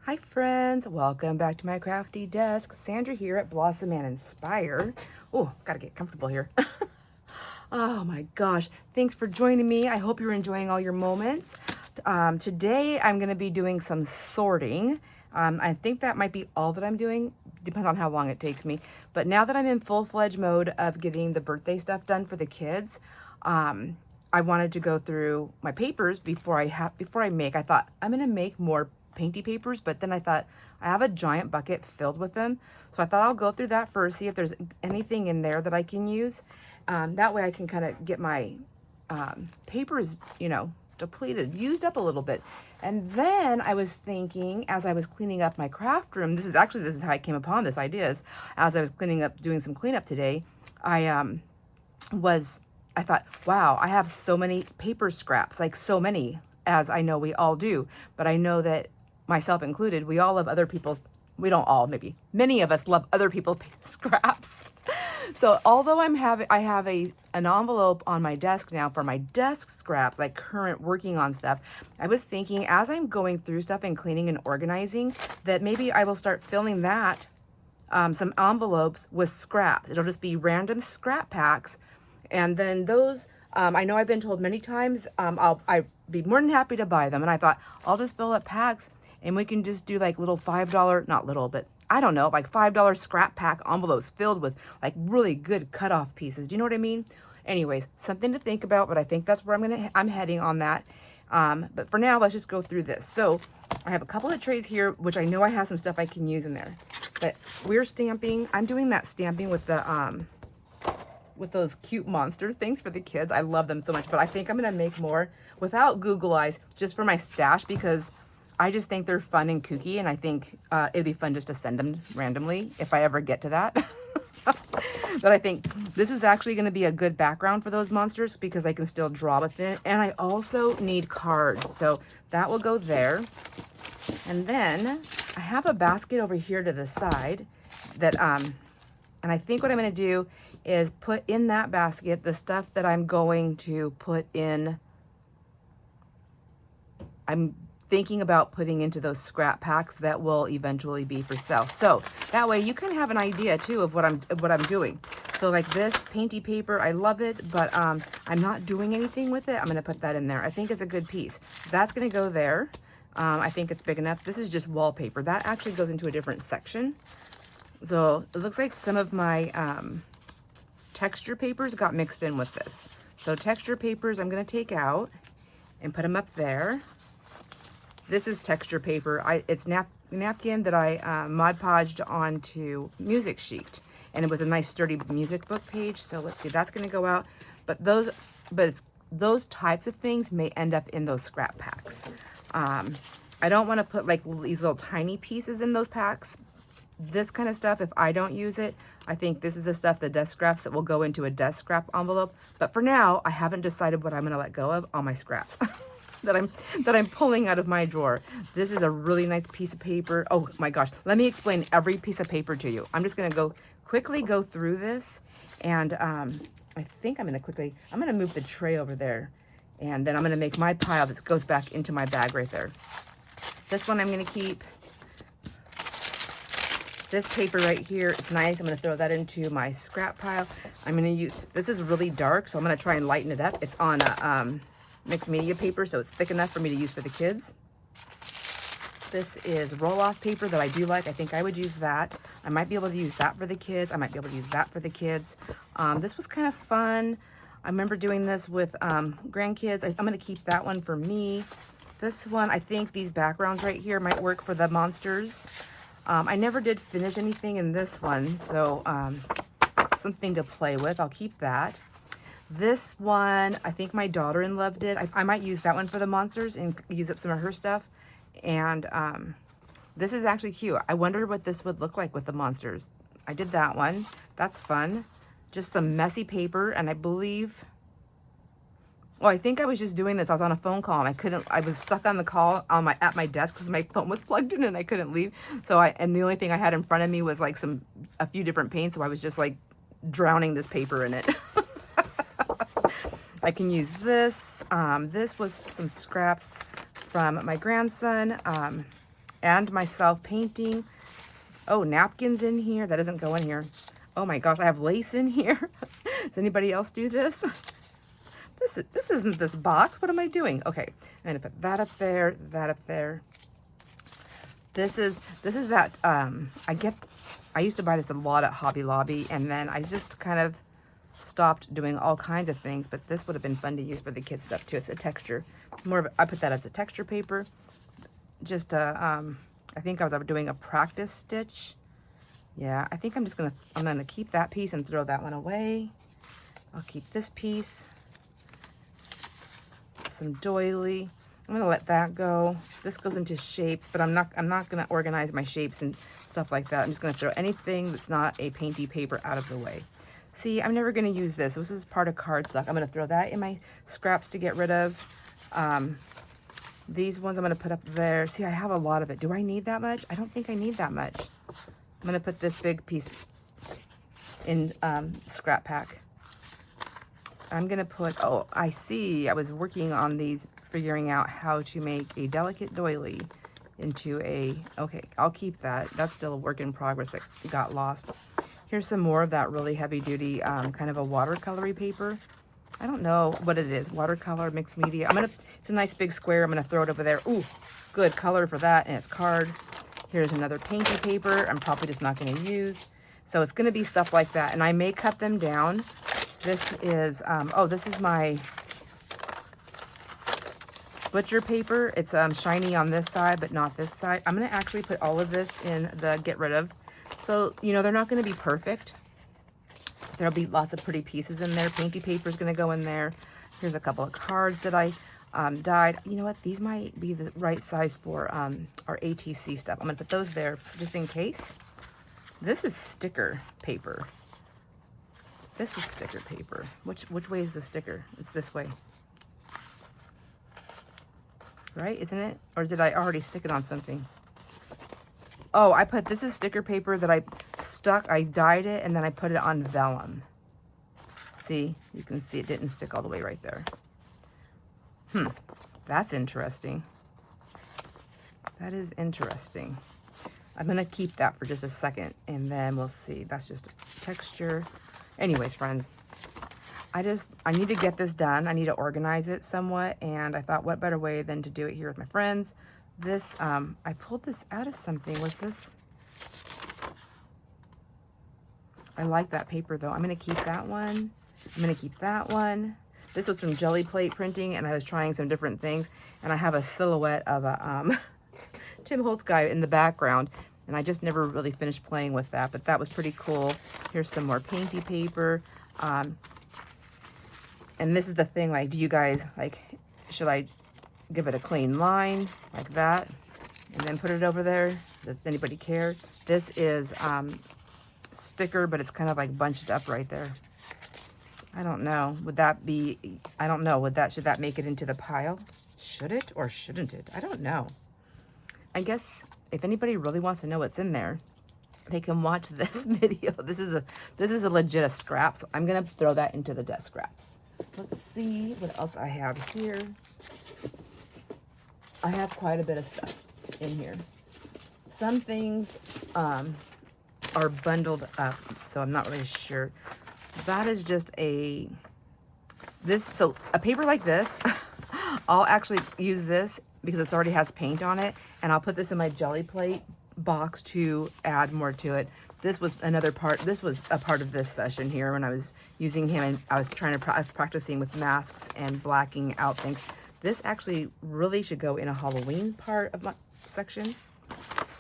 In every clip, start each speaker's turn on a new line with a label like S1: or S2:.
S1: Hi friends, welcome back to my crafty desk. Sandra here at Blossom and Inspire. Oh, gotta get comfortable here. Oh my gosh, thanks for joining me. I hope you're enjoying all your moments. Today I'm gonna be doing some sorting. I think that might be all that I'm doing, depends on how long it takes me. But now that I'm in full-fledged mode of getting the birthday stuff done for the kids, I wanted to go through my papers before I make. I thought I'm gonna make more painty papers, but then I thought I have a giant bucket filled with them. So I thought I'll go through that first, see if there's anything in there that I can use. That way I can kind of get my papers, depleted, used up a little bit. And then I was thinking, as I was cleaning up my craft room, this is how I came upon this idea, is as I was doing some cleanup today, I thought, wow, I have so many paper scraps, like so many, as I know we all do, but I know that myself included, we all love other people's, we don't all, maybe many of us love other people's scraps. So although I have an envelope on my desk now for my desk scraps, like current working on stuff, I was thinking as I'm going through stuff and cleaning and organizing that maybe I will start filling that, some envelopes with scraps. It'll just be random scrap packs. And then those, I know I've been told many times, I'd be more than happy to buy them. And I thought I'll just fill up packs and we can just do like little $5, not little, but I don't know, like $5 scrap pack envelopes filled with like really good cutoff pieces. Do you know what I mean? Anyways, something to think about, but I think that's where I'm heading on that. But for now, let's just go through this. So I have a couple of trays here, which I know I have some stuff I can use in there, but we're stamping. I'm doing that stamping with the, with those cute monster things for the kids. I love them so much, but I think I'm gonna make more without Google eyes, just for my stash, because I just think they're fun and kooky, and I think it'd be fun just to send them randomly if I ever get to that. But I think this is actually gonna be a good background for those monsters because I can still draw with it. And I also need cards, so that will go there. And then I have a basket over here to the side that, and I think what I'm gonna do is put in that basket the stuff that I'm going to put in. I'm thinking about putting into those scrap packs that will eventually be for sale. So that way you can have an idea too of what I'm doing. So like this painty paper, I love it, but I'm not doing anything with it. I'm gonna put that in there. I think it's a good piece. That's gonna go there. I think it's big enough. This is just wallpaper. That actually goes into a different section. So it looks like some of my texture papers got mixed in with this. So texture papers I'm gonna take out and put them up there. This is texture paper. It's napkin that I Mod Podged onto music sheet, and it was a nice sturdy music book page. So let's see, that's gonna go out. But those types of things may end up in those scrap packs. I don't want to put like these little tiny pieces in those packs. This kind of stuff, if I don't use it, I think this is the stuff, the desk scraps, that will go into a desk scrap envelope. But for now, I haven't decided what I'm gonna let go of on my scraps that I'm pulling out of my drawer. This is a really nice piece of paper. Oh my gosh, let me explain every piece of paper to you. I'm just gonna quickly go through this, and I think I'm gonna move the tray over there, and then I'm gonna make my pile that goes back into my bag right there. This one I'm gonna keep. This paper right here, it's nice. I'm gonna throw that into my scrap pile. I'm gonna use, this is really dark, so I'm gonna try and lighten it up. It's on a mixed media paper, so it's thick enough for me to use for the kids. This is roll-off paper that I do like. I think I would use that. I might be able to use that for the kids. I might be able to use that for the kids. This was kind of fun. I remember doing this with grandkids. I'm gonna keep that one for me. This one, I think these backgrounds right here might work for the monsters. I never did finish anything in this one, so something to play with. I'll keep that. This one, I think my daughter-in-law did. I might use that one for the monsters and use up some of her stuff. And this is actually cute. I wondered what this would look like with the monsters. I did that one. That's fun. Just some messy paper, and I believe... Well, I think I was just doing this. I was on a phone call and I was stuck on the call at my desk because my phone was plugged in and I couldn't leave. And the only thing I had in front of me was like a few different paints. So I was just like drowning this paper in it. I can use this. This was some scraps from my grandson. and myself painting. Oh, napkins in here. That doesn't go in here. Oh my gosh, I have lace in here. Does anybody else do this? This isn't this box. What am I doing? Okay, I'm gonna put that up there, that up there. This is that I used to buy this a lot at Hobby Lobby, and then I just kind of stopped doing all kinds of things, but this would have been fun to use for the kids stuff too. It's a texture. I put that as a texture paper. Just I think I was doing a practice stitch. Yeah, I think I'm gonna keep that piece and throw that one away. I'll keep this piece. Some doily. I'm gonna let that go. This goes into shapes, but I'm not gonna organize my shapes and stuff like that. I'm just gonna throw anything that's not a painty paper out of the way. See, I'm never gonna use this. This is part of cardstock. I'm gonna throw that in my scraps to get rid of. These ones I'm gonna put up there. See, I have a lot of it. Do I need that much? I don't think I need that much. I'm gonna put this big piece in scrap pack. I'm gonna put, oh, I see. I was working on these, figuring out how to make a delicate doily into a, okay, I'll keep that. That's still a work in progress that got lost. Here's some more of that really heavy duty, kind of a watercolory paper. I don't know what it is. Watercolor, mixed media. It's a nice big square. I'm gonna throw it over there. Ooh, good color for that, and it's card. Here's another painty paper. I'm probably just not gonna use. So it's gonna be stuff like that, and I may cut them down. This is, this is my butcher paper. It's shiny on this side, but not this side. I'm gonna actually put all of this in the get rid of. So, you know, they're not gonna be perfect. There'll be lots of pretty pieces in there. Painty paper is gonna go in there. Here's a couple of cards that I dyed. You know what? These might be the right size for our ATC stuff. I'm gonna put those there just in case. This is sticker paper. This is sticker paper. Which way is the sticker? It's this way. Right, isn't it? Or did I already stick it on something? Oh, this is sticker paper that I dyed it, and then I put it on vellum. See, you can see it didn't stick all the way right there. That's interesting. That is interesting. I'm gonna keep that for just a second, and then we'll see. That's just texture. Anyways, friends, I need to get this done. I need to organize it somewhat, and I thought, what better way than to do it here with my friends. This, I pulled this out of something. Was this? I like that paper, though. I'm going to keep that one. I'm going to keep that one. This was from Gelli Plate Printing, and I was trying some different things, and I have a silhouette of a Tim Holtz guy in the background, and I just never really finished playing with that, but that was pretty cool. Here's some more painty paper. And this is the thing, like, do you guys, like, should I give it a clean line like that and then put it over there? Does anybody care? This is sticker, but it's kind of like bunched up right there. I don't know. Would that be, I don't know. Should that make it into the pile? Should it or shouldn't it? I don't know. I guess if anybody really wants to know what's in there, they can watch this video. This is a legit scrap, so I'm gonna throw that into the desk scraps. Let's see what else I have here. I have quite a bit of stuff in here. Some things are bundled up, so I'm not really sure. That is just a paper like this. I'll actually use this because it already has paint on it, and I'll put this in my Gelli Plate box to add more to it. This was another part. This was a part of this session here when I was using him, and I was practicing with masks and blacking out things. This actually really should go in a Halloween part of my section.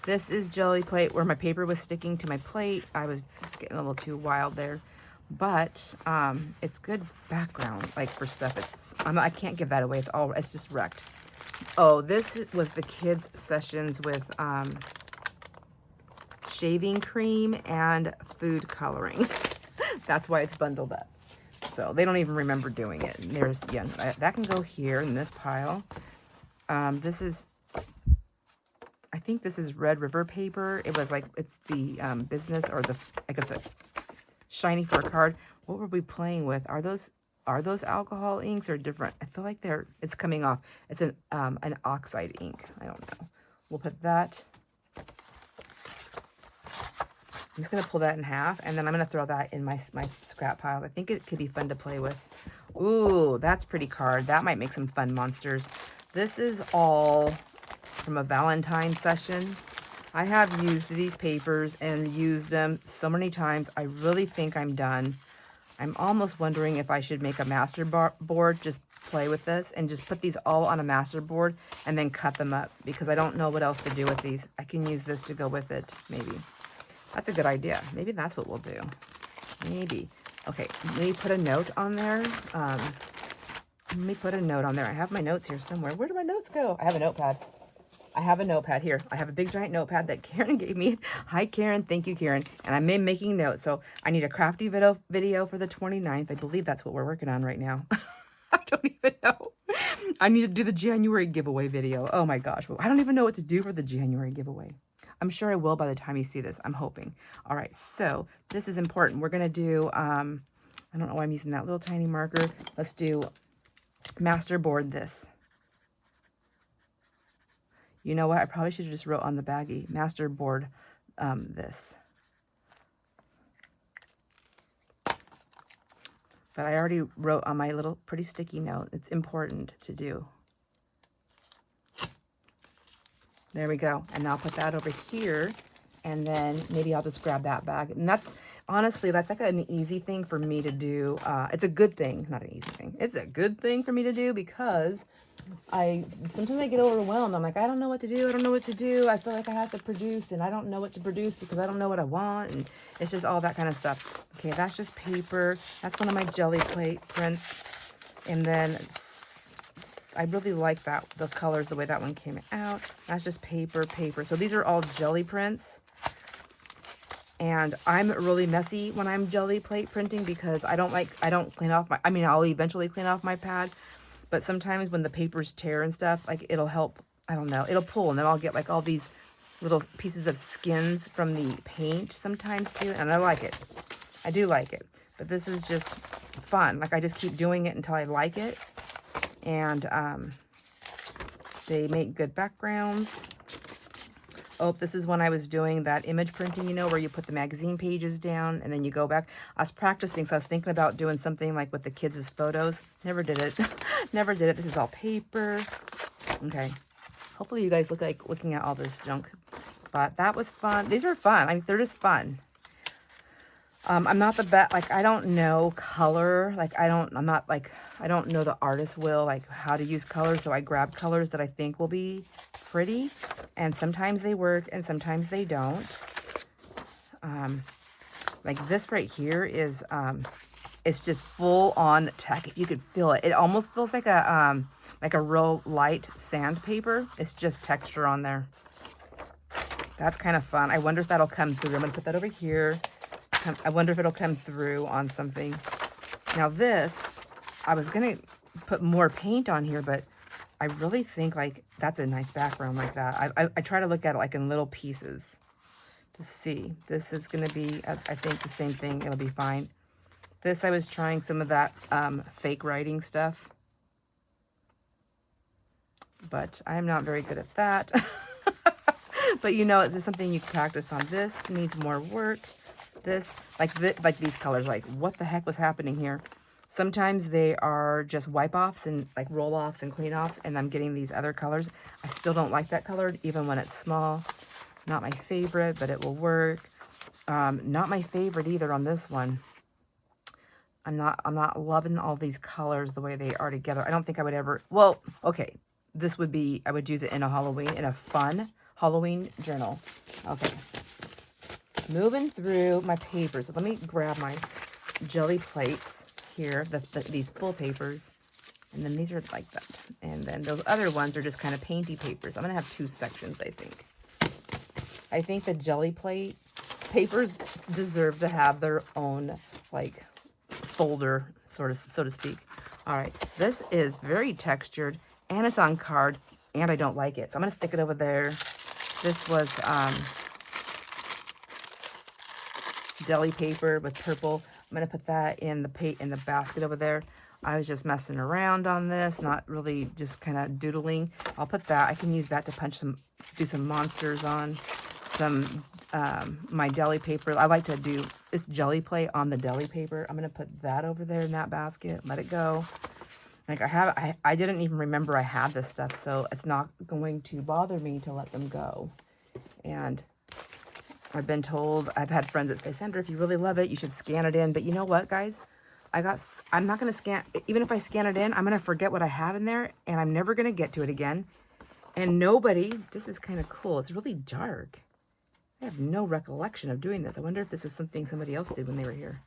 S1: This is Gelli Plate where my paper was sticking to my plate. I was just getting a little too wild there, but it's good background, like for stuff. I can't give that away. It's just wrecked. Oh, this was the kids' sessions with shaving cream and food coloring. That's why it's bundled up. So they don't even remember doing it. And there's, yeah, that can go here in this pile. This is, I think this is Red River paper. It was like, it's the business or the, like it's a shiny for a card. What were we playing with? Are those alcohol inks or different? I feel like it's coming off. It's an oxide ink. I don't know. We'll put that. I'm just going to pull that in half, and then I'm going to throw that in my scrap piles. I think it could be fun to play with. Ooh, that's pretty card. That might make some fun monsters. This is all from a Valentine session. I have used these papers and used them so many times. I really think I'm done. I'm almost wondering if I should make a master board, just play with this and just put these all on a master board and then cut them up, because I don't know what else to do with these. I can use this to go with it, maybe. That's a good idea. Maybe that's what we'll do. Maybe. Okay, let me put a note on there. Let me put a note on there. I have my notes here somewhere. Where do my notes go? I have a notepad. I have a notepad here. I have a big giant notepad that Karen gave me. Hi, Karen. Thank you, Karen. And I'm making notes. So I need a crafty video for the 29th. I believe that's what we're working on right now. I don't even know. I need to do the January giveaway video. Oh my gosh. I don't even know what to do for the January giveaway. I'm sure I will by the time you see this. I'm hoping. All right. So this is important. We're going to do, I don't know why I'm using that little tiny marker. Let's do master board this. You know what? I probably should have just wrote on the baggie, master board this. But I already wrote on my little pretty sticky note. It's important to do. There we go. And I'll put that over here. And then maybe I'll just grab that bag. And that's, honestly, that's like an easy thing for me to do. It's a good thing, not an easy thing. It's a good thing for me to do because sometimes I get overwhelmed. I'm like, I don't know what to do. I don't know what to do. I feel like I have to produce and I don't know what to produce because I don't know what I want. And it's just all that kind of stuff. Okay, that's just paper. That's one of my jelly plate prints. And then I really like that, the colors, the way that one came out. That's just paper. So these are all jelly prints. And I'm really messy when I'm jelly plate printing because I don't clean off I'll eventually clean off my pad. But sometimes when the papers tear and stuff, like it'll help, I don't know, it'll pull. And then I'll get like all these little pieces of skins from the paint sometimes too. And I like it. I do like it. But this is just fun. Like I just keep doing it until I like it. And they make good backgrounds. Oh, this is when I was doing that image printing, you know, where you put the magazine pages down and then you go back. I was practicing, so I was thinking about doing something like with the kids' photos. Never did it. Never did it. This is all paper. Okay. Hopefully you guys look like looking at all this junk. But that was fun. These are fun. I mean, they're just fun. I'm not the best, like, I don't know color. Like, I don't know the artist will, like, how to use colors. So I grab colors that I think will be pretty. And sometimes they work and sometimes they don't. Like this right here is, it's just full on tech. If you could feel it, it almost feels like a real light sandpaper. It's just texture on there. That's kind of fun. I wonder if that'll come through. I'm going to put that over here. I wonder if it'll come through on something. Now this, I was going to put more paint on here, but I really think like that's a nice background like that. I try to look at it like in little pieces to see. This is going to be, I think, the same thing. It'll be fine. This, I was trying some of that fake writing stuff, but I'm not very good at that. But you know, it's just something you can practice on. This needs more work. This, like these colors, like what the heck was happening here? Sometimes they are just wipe-offs and like roll-offs and clean-offs, and I'm getting these other colors. I still don't like that color, even when it's small. Not my favorite, but it will work. Not my favorite either on this one. I'm not loving all these colors the way they are together. I don't think I would ever, well, okay. This would be, I would use it in a fun Halloween journal. Okay. Moving through my papers. So let me grab my jelly plates here, these full papers. And then these are like that. And then those other ones are just kind of painty papers. I'm going to have two sections, I think. I think the jelly plate papers deserve to have their own, like, folder, so to speak. All right. This is very textured, and it's on card, and I don't like it. So I'm going to stick it over there. This was deli paper with purple. I'm going to put that in the basket over there. I was just messing around on this, not really just kind of doodling. I'll put that. I can use that to do some monsters on. Some, my deli paper. I like to do this jelly plate on the deli paper. I'm going to put that over there in that basket. Let it go. Like I didn't even remember I had this stuff, so it's not going to bother me to let them go. And I've been told, I've had friends that say, Sandra, if you really love it, you should scan it in. But you know what, guys? I'm not going to scan, even if I scan it in, I'm going to forget what I have in there, and I'm never going to get to it again. And this is kind of cool. It's really dark. I have no recollection of doing this. I wonder if this was something somebody else did when they were here.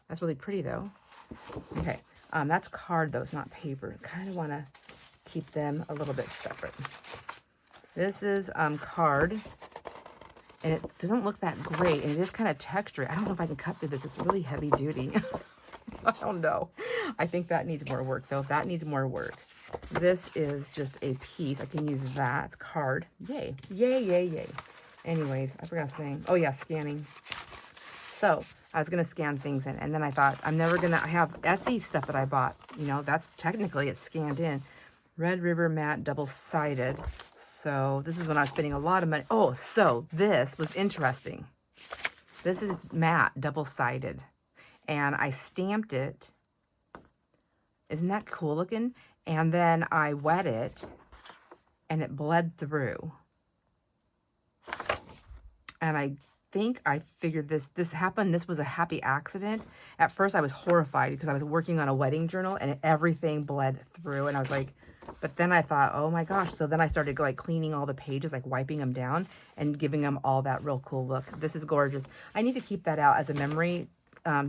S1: That's really pretty, though. Okay, that's card, though. It's not paper. Kind of want to keep them a little bit separate. This is card. And it doesn't look that great, and it is kind of textured. I don't know if I can cut through this. It's really heavy duty. I don't know. I think that needs more work, though. That needs more work. This is just a piece. I can use that. It's card. Yay. Yay, yay, yay. Anyways, I forgot to say. Oh, yeah, scanning. So, I was going to scan things in, and then I thought, I'm never going to have Etsy stuff that I bought. You know, that's technically, it's scanned in. Red River Matte double-sided. So this is when I was spending a lot of money. Oh, so this was interesting. This is matte double-sided. And I stamped it. Isn't that cool looking? And then I wet it and it bled through. And I think I figured this happened. This was a happy accident. At first I was horrified because I was working on a wedding journal and everything bled through. And I was like, but then I thought, oh my gosh. So then I started like cleaning all the pages, like wiping them down and giving them all that real cool look. This is gorgeous. I need to keep that out as a memory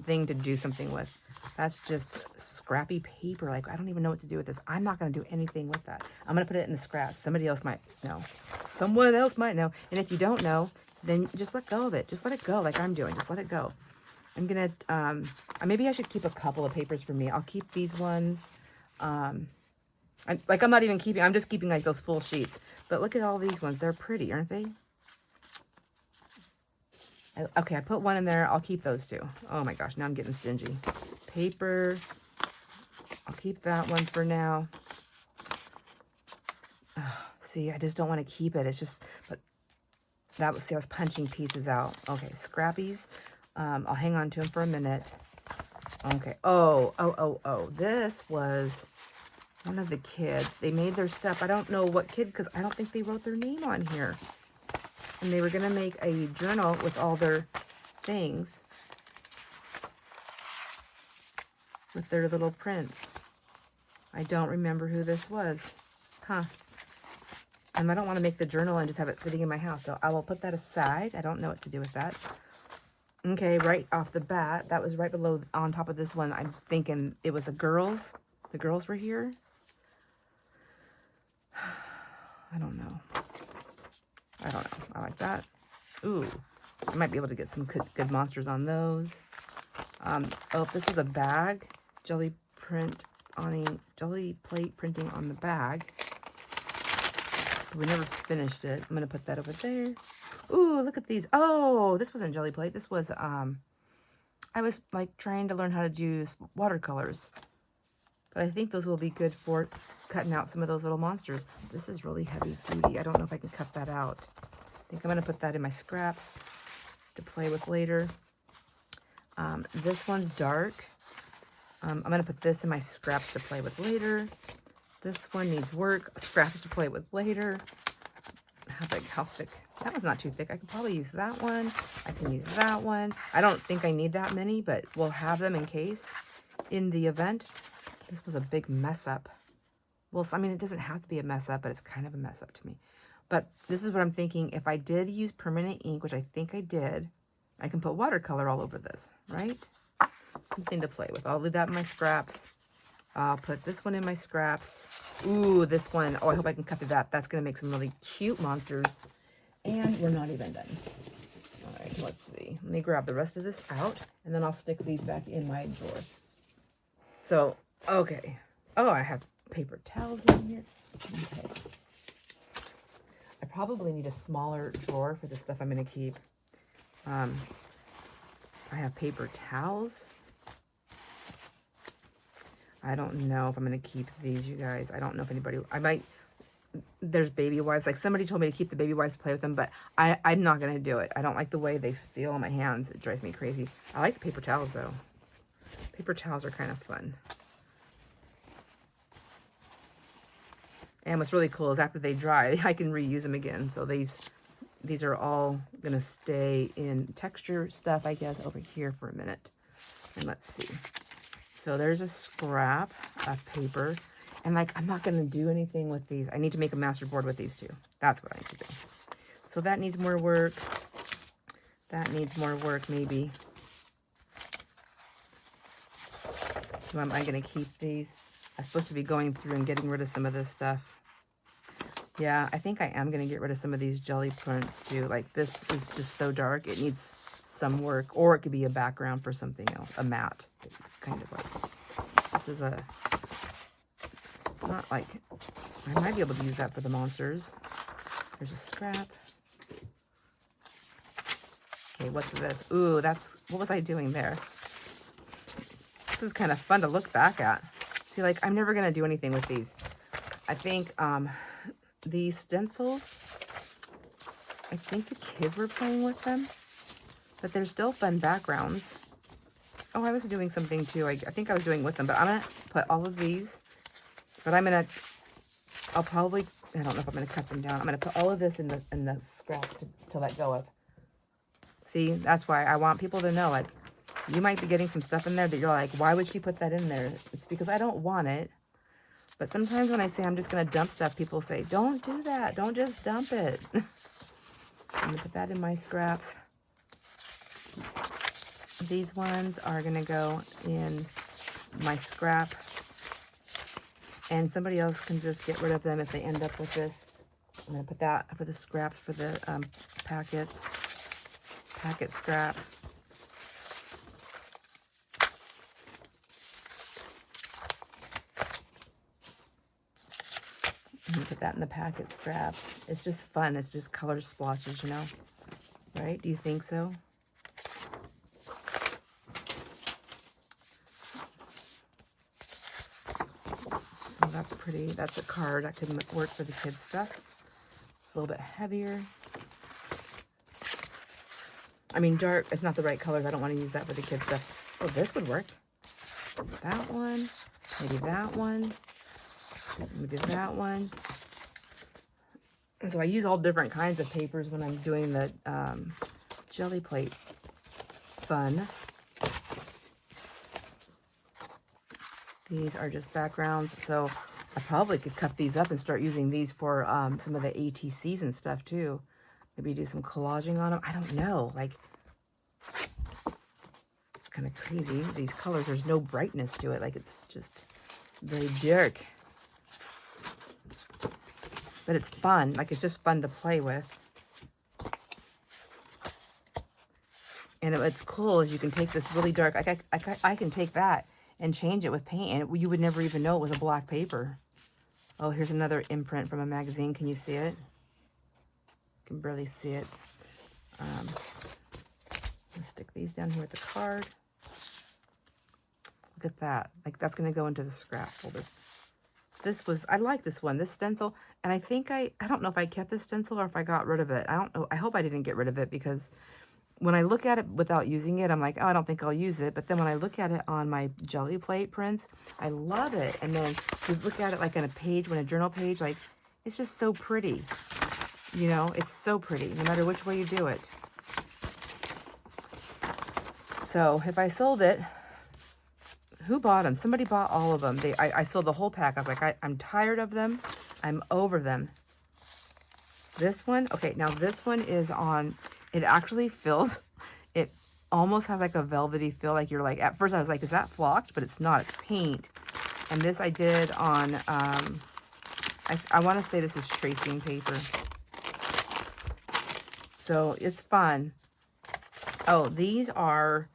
S1: thing to do something with. That's just scrappy paper. Like, I don't even know what to do with this. I'm not going to do anything with that. I'm going to put it in the scraps. Somebody else might know. Someone else might know. And if you don't know, then just let go of it. Just let it go like I'm doing. Just let it go. I'm going to, maybe I should keep a couple of papers for me. I'll keep these ones. I'm not even keeping, I'm just keeping like those full sheets. But look at all these ones. They're pretty, aren't they? Okay, I put one in there. I'll keep those two. Oh my gosh, now I'm getting stingy. Paper. I'll keep that one for now. See, I just don't want to keep it. It's just, but that was, see, I was punching pieces out. Okay, scrappies. I'll hang on to them for a minute. Okay. Oh. This was one of the kids. They made their stuff. I don't know what kid, because I don't think they wrote their name on here. And they were going to make a journal with all their things. With their little prints. I don't remember who this was. Huh. And I don't want to make the journal and just have it sitting in my house. So I will put that aside. I don't know what to do with that. Okay, right off the bat, that was right below, on top of this one. I'm thinking it was a girls. The girls were here. I don't know. I like that. Ooh, I might be able to get some good monsters on those. Oh, this was a bag. Jelly plate printing on the bag. We never finished it. I'm going to put that over there. Ooh, look at these. Oh, this wasn't jelly plate. This was, I was like trying to learn how to do watercolors. But I think those will be good for cutting out some of those little monsters. This is really heavy duty. I don't know if I can cut that out. I think I'm going to put that in my scraps to play with later. This one's dark. I'm going to put this in my scraps to play with later. This one needs work. Scraps to play with later. How thick? That one's not too thick. I could probably use that one. I can use that one. I don't think I need that many, but we'll have them in case in the event. This was a big mess up. Well, I mean, it doesn't have to be a mess up, but it's kind of a mess up to me. But this is what I'm thinking. If I did use permanent ink, which I think I did, I can put watercolor all over this, right? Something to play with. I'll leave that in my scraps. I'll put this one in my scraps. Ooh, this one. Oh, I hope I can cut through that. That's going to make some really cute monsters. And we're not even done. All right, let's see. Let me grab the rest of this out, and then I'll stick these back in my drawer. So, okay. Oh, I have paper towels in here. Okay. I probably need a smaller drawer for the stuff I'm going to keep. I have paper towels. I don't know if I'm going to keep these, you guys. I don't know if anybody, I might, there's baby wipes. Like somebody told me to keep the baby wipes to play with them, but I'm not going to do it. I don't like the way they feel on my hands. It drives me crazy. I like the paper towels though. Paper towels are kind of fun. And what's really cool is after they dry, I can reuse them again. So these are all going to stay in texture stuff, I guess, over here for a minute. And let's see. So there's a scrap of paper. And like, I'm not going to do anything with these. I need to make a master board with these two. That's what I need to do. So that needs more work. That needs more work, maybe. So am I going to keep these? I'm supposed to be going through and getting rid of some of this stuff. Yeah, I think I am going to get rid of some of these jelly prints too. Like this is just so dark. It needs some work, or it could be a background for something else, a matte kind of like. This is a, it's not like, I might be able to use that for the monsters. There's a scrap. Okay, what's this? Ooh, that's, what was I doing there? This is kind of fun to look back at. See, like, I'm never going to do anything with these. I think these stencils, I think the kids were playing with them, but they're still fun backgrounds. Oh, I was doing something too. I think I was doing with them, but I'm going to put all of these, but I'll probably, I don't know if I'm going to cut them down. I'm going to put all of this in the scrap to let go of. See, that's why I want people to know, like, you might be getting some stuff in there that you're like, why would she put that in there? It's because I don't want it. But sometimes when I say I'm just going to dump stuff, people say, don't do that. Don't just dump it. I'm going to put that in my scraps. These ones are going to go in my scrap. And somebody else can just get rid of them if they end up with this. I'm going to put that for the scraps for the packets. Packet scrap. And put that in the packet scrap. It's just fun. It's just color splotches, you know? Right? Do you think so? Oh, that's pretty. That's a card. That could work for the kids' stuff. It's a little bit heavier. I mean, dark. It's not the right colors. I don't want to use that for the kids' stuff. Oh, this would work. That one. Maybe that one. Maybe that one. And so I use all different kinds of papers when I'm doing the jelly plate fun. These are just backgrounds. So I probably could cut these up and start using these for some of the ATCs and stuff too. Maybe do some collaging on them. I don't know. Like, it's kind of crazy. These colors, there's no brightness to it. Like, it's just very dark. But it's fun. Like, it's just fun to play with. And what's cool is you can take this really dark, I can take that and change it with paint, and you would never even know it was a black paper. Oh, here's another imprint from a magazine. Can you see it? You can barely see it. Let's stick these down here with the card. Look at that. Like, that's going to go into the scrap folder. This was, I like this one, this stencil. And I think I don't know if I kept this stencil or if I got rid of it. I don't know. I hope I didn't get rid of it, because when I look at it without using it, I'm like, oh, I don't think I'll use it. But then when I look at it on my jelly plate prints, I love it. And then you look at it like on a page, when a journal page, like, it's just so pretty. You know, it's so pretty, no matter which way you do it. So if I sold it, who bought them? Somebody bought all of them. I sold the whole pack. I was like, I'm tired of them. I'm over them. This one, okay, now this one is on, it actually feels, it almost has like a velvety feel. Like you're like, at first I was like, is that flocked? But it's not, it's paint. And this I did on, I want to say this is tracing paper. So it's fun. Oh, these are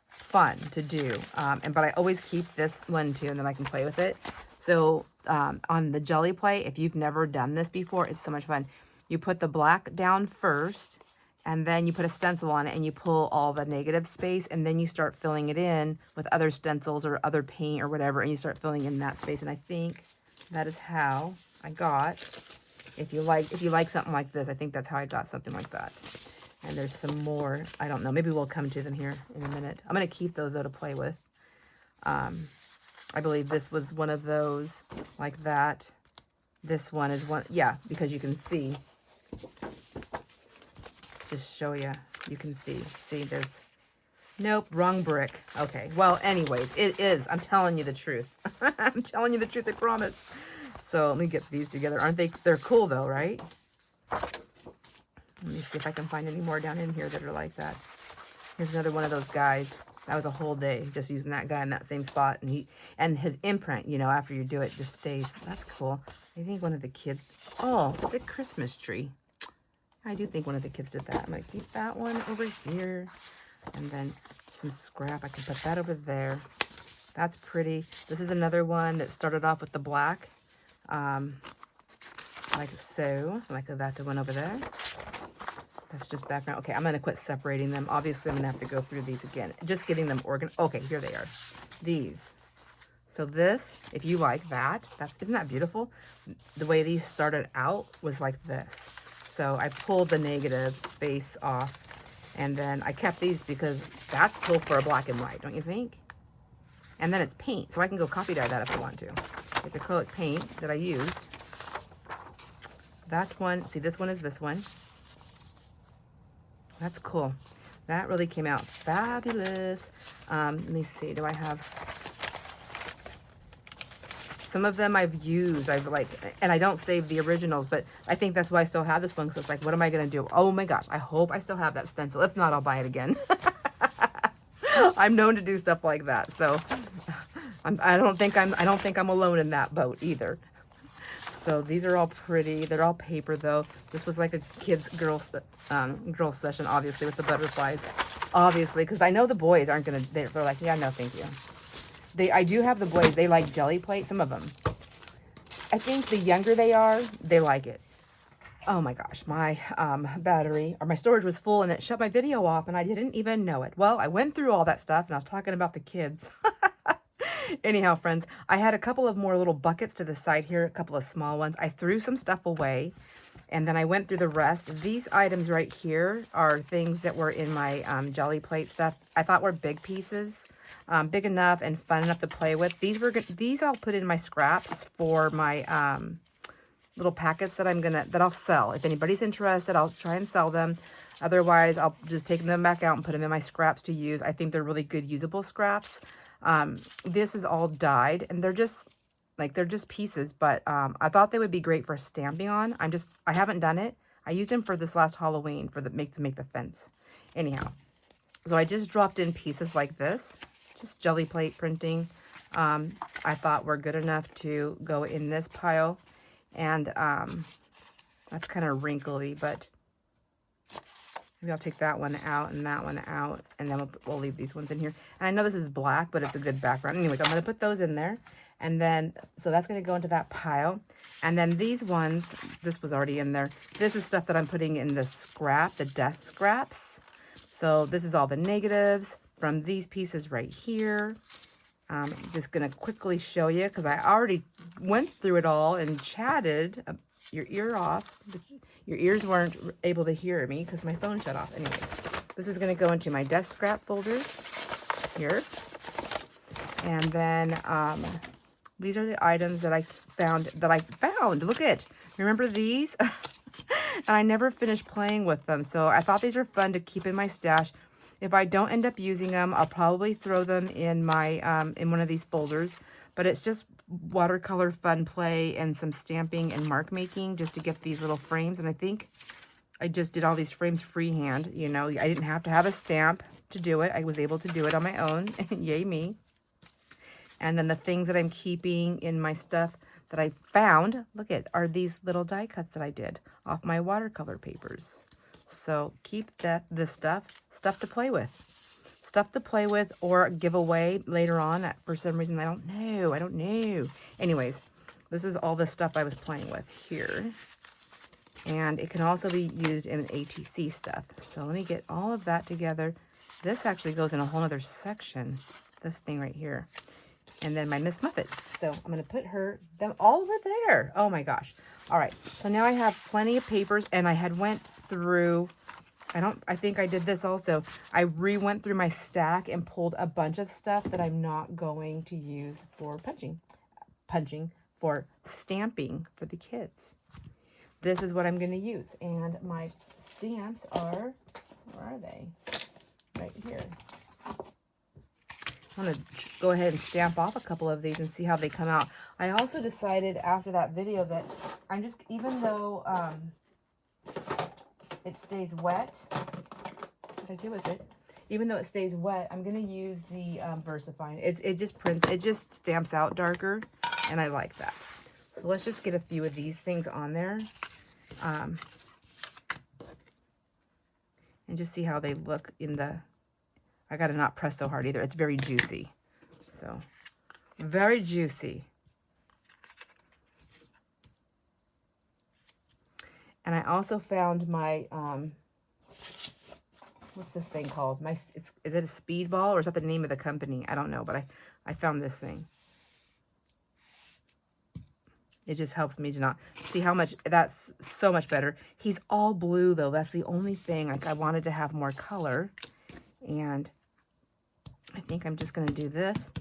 S1: fun to do. But I always keep this one too, and then I can play with it. So on the jelly plate, if you've never done this before, it's so much fun. You put the black down first, and then you put a stencil on it and you pull all the negative space, and then you start filling it in with other stencils or other paint or whatever, and you start filling in that space. And I think that is how I got, if you like something like this, I think that's how I got something like that. And there's some more. I don't know. Maybe we'll come to them here in a minute. I'm going to keep those, though, to play with. I believe this was one of those like that. This one is one. Yeah, because you can see. Just show you. You can see. See, there's... Nope, wrong brick. Okay. Well, anyways, it is. I'm telling you the truth. I'm telling you the truth, I promise. So let me get these together. Aren't they? They're cool, though, right? Let me see if I can find any more down in here that are like that. Here's another one of those guys. That was a whole day just using that guy in that same spot. And his imprint, you know, after you do it, just stays. That's cool. I think one of the kids... Oh, it's a Christmas tree. I do think one of the kids did that. I'm going to keep that one over here. And then some scrap. I can put that over there. That's pretty. This is another one that started off with the black. Like so. Like that one over there. That's just background. Okay, I'm going to quit separating them. Obviously, I'm going to have to go through these again. Just getting them organized. Okay, here they are. These. So this, if you like that, isn't that beautiful? The way these started out was like this. So I pulled the negative space off, and then I kept these because that's cool for a black and white, don't you think? And then it's paint, so I can go copy dye that if I want to. It's acrylic paint that I used. That one, see, this one is this one. That's cool. That really came out fabulous. Let me see, do I have... Some of them I've used, and I don't save the originals, but I think that's why I still have this one, because it's like, what am I going to do? Oh my gosh, I hope I still have that stencil. If not, I'll buy it again. I'm known to do stuff like that, so I don't think I'm alone in that boat either. So these are all pretty. They're all paper, though. This was like a girls session, obviously, with the butterflies. Obviously, because I know the boys aren't going to, they're like, yeah, no, thank you. I do have the boys, they like jelly plate, some of them. I think the younger they are, they like it. Oh my gosh, my battery, or my storage was full and it shut my video off and I didn't even know it. Well, I went through all that stuff and I was talking about the kids. Anyhow, friends, I had a couple of more little buckets to the side here, a couple of small ones. I threw some stuff away and then I went through the rest. These items right here are things that were in my jelly plate stuff. I thought were big pieces. Big enough and fun enough to play with. These I'll put in my scraps for my little packets that I'll sell. If anybody's interested, I'll try and sell them. Otherwise, I'll just take them back out and put them in my scraps to use. I think they're really good usable scraps. This is all dyed and they're just pieces, but I thought they would be great for stamping on. I haven't done it. I used them for this last Halloween to make the fence. Anyhow, so I just dropped in pieces like this. Just jelly plate printing. I thought were good enough to go in this pile. And that's kind of wrinkly, but maybe I'll take that one out and that one out. And then we'll leave these ones in here. And I know this is black, but it's a good background. Anyways, I'm going to put those in there. And then, so that's going to go into that pile. And then these ones, this was already in there. This is stuff that I'm putting in the scrap, the desk scraps. So this is all the negatives from these pieces right here. I'm just going to quickly show you because I already went through it all and chatted your ear off. Your ears weren't able to hear me because my phone shut off. Anyways, this is going to go into my desk scrap folder here. And then these are the items that I found. Look at, remember these? And I never finished playing with them. So I thought these were fun to keep in my stash. If I don't end up using them, I'll probably throw them in my in one of these folders. But it's just watercolor fun play and some stamping and mark making just to get these little frames. And I think I just did all these frames freehand. You know, I didn't have to have a stamp to do it. I was able to do it on my own. Yay me. And then the things that I'm keeping in my stuff that I found, look at, are these little die cuts that I did off my watercolor papers. So keep this stuff to play with. Stuff to play with or give away later on. For some reason, I don't know. Anyways, this is all the stuff I was playing with here. And it can also be used in ATC stuff. So let me get all of that together. This actually goes in a whole other section, this thing right here. And then my Miss Muffet. So I'm going to put them all over there. Oh my gosh. All right. So now I have plenty of papers, and I had went through, I think I did this also. I went through my stack and pulled a bunch of stuff that I'm not going to use for for stamping for the kids. This is what I'm going to use. And my stamps are, where are they? Right here. I'm going to go ahead and stamp off a couple of these and see how they come out. I also decided after that video that even though it stays wet, what did I do with it? Even though it stays wet, I'm going to use the VersaFine. It just stamps out darker, and I like that. So let's just get a few of these things on there. And just see how they look in the, I got to not press so hard either. It's very juicy. So, very juicy. And I also found my, what's this thing called? Is it a Speedball, or is that the name of the company? I don't know, but I found this thing. It just helps me to not see how much, that's so much better. He's all blue though. That's the only thing. Like, I wanted to have more color, and I think I'm just going to do this.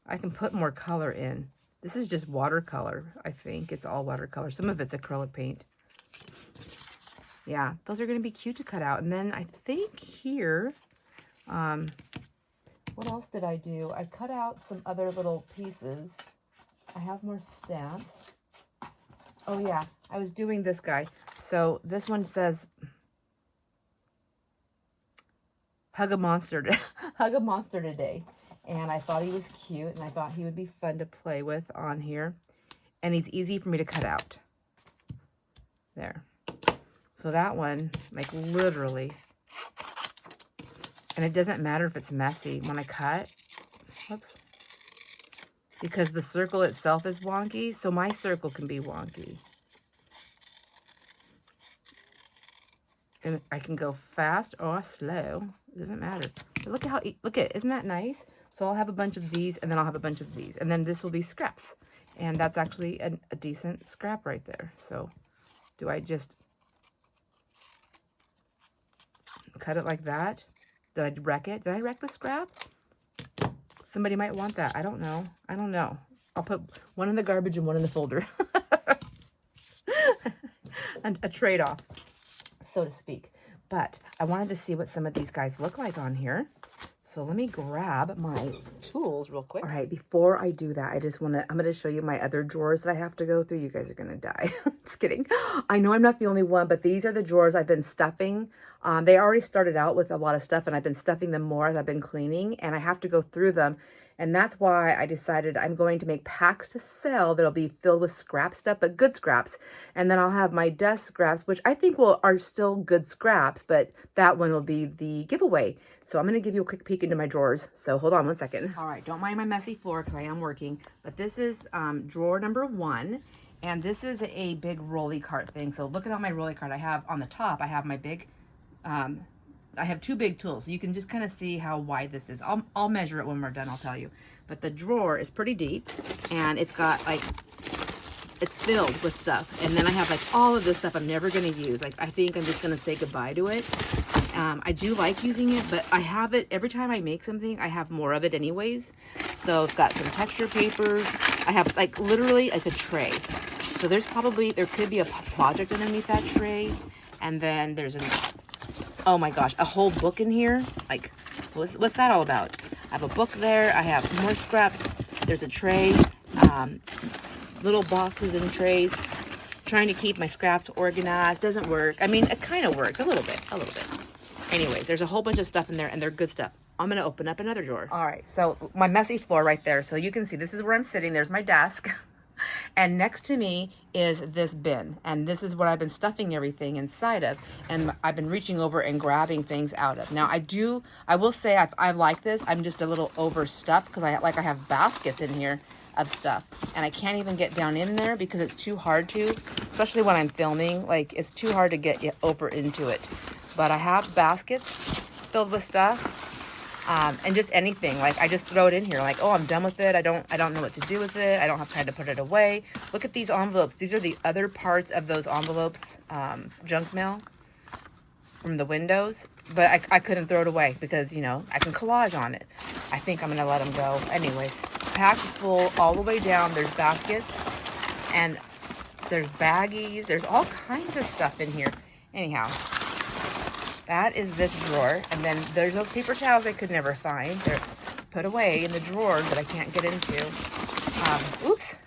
S1: I can put more color in. This is just watercolor, I think. It's all watercolor. Some of it's acrylic paint. Yeah, those are going to be cute to cut out. And then I think here, what else did I do? I cut out some other little pieces. I have more stamps. Oh yeah, I was doing this guy. So this one says, hug a monster today. And I thought he was cute, and I thought he would be fun to play with on here. And he's easy for me to cut out. There. So that one, like, literally. And it doesn't matter if it's messy when I cut. Whoops. Because the circle itself is wonky, so my circle can be wonky. And I can go fast or slow. It doesn't matter. But isn't that nice? So I'll have a bunch of these, and then I'll have a bunch of these. And then this will be scraps. And that's actually a decent scrap right there. So do I just cut it like that? Did I wreck it? Did I wreck the scrap? Somebody might want that. I don't know. I'll put one in the garbage and one in the folder. And a trade-off, so to speak. But I wanted to see what some of these guys look like on here. So let me grab my tools real quick. All right, before I do that, I'm going to show you my other drawers that I have to go through. You guys are going to die. Just kidding. I know I'm not the only one, but these are the drawers I've been stuffing. They already started out with a lot of stuff, and I've been stuffing them more as I've been cleaning, and I have to go through them. And that's why I decided I'm going to make packs to sell that'll be filled with scrap stuff, but good scraps. And then I'll have my dust scraps, which I think are still good scraps, but that one will be the giveaway. So I'm going to give you a quick peek into my drawers. So hold on one second. All right, don't mind my messy floor because I am working. But this is drawer number 1. And this is a big rolly cart thing. So look at all my rolly cart I have on the top. I have my big, I have 2 big tools. So you can just kind of see how wide this is. I'll measure it when we're done, I'll tell you. But the drawer is pretty deep, and it's got like, it's filled with stuff. And then I have like all of this stuff I'm never going to use. Like, I think I'm just going to say goodbye to it. I do like using it, but I have it every time I make something. I have more of it anyways. So it's got some texture papers. I have like literally like a tray. So there could be a project underneath that tray. And then there's oh my gosh, a whole book in here. Like, what's that all about? I have a book there. I have more scraps. There's a tray, little boxes and trays. Trying to keep my scraps organized doesn't work. I mean, it kind of works a little bit. Anyways, there's a whole bunch of stuff in there, and they're good stuff. I'm going to open up another drawer. All right, so my messy floor right there. So you can see this is where I'm sitting. There's my desk. And next to me is this bin, and this is what I've been stuffing everything inside of, and I've been reaching over and grabbing things out of. Now I will say I like this. I'm just a little overstuffed because I have baskets in here of stuff, and I can't even get down in there because it's too hard to, especially when I'm filming. Like, it's too hard to get over into it. But I have baskets filled with stuff. And just anything, like I just throw it in here, like, oh, I'm done with it. I don't know what to do with it. I don't have time to put it away. Look at these envelopes. These are the other parts of those envelopes, junk mail from the windows. But I couldn't throw it away because, you know, I can collage on it. I think I'm going to let them go. Anyways, packed full all the way down. There's baskets and there's baggies. There's all kinds of stuff in here. Anyhow. That is this drawer, and then there's those paper towels I could never find. They're put away in the drawer that I can't get into. Oops.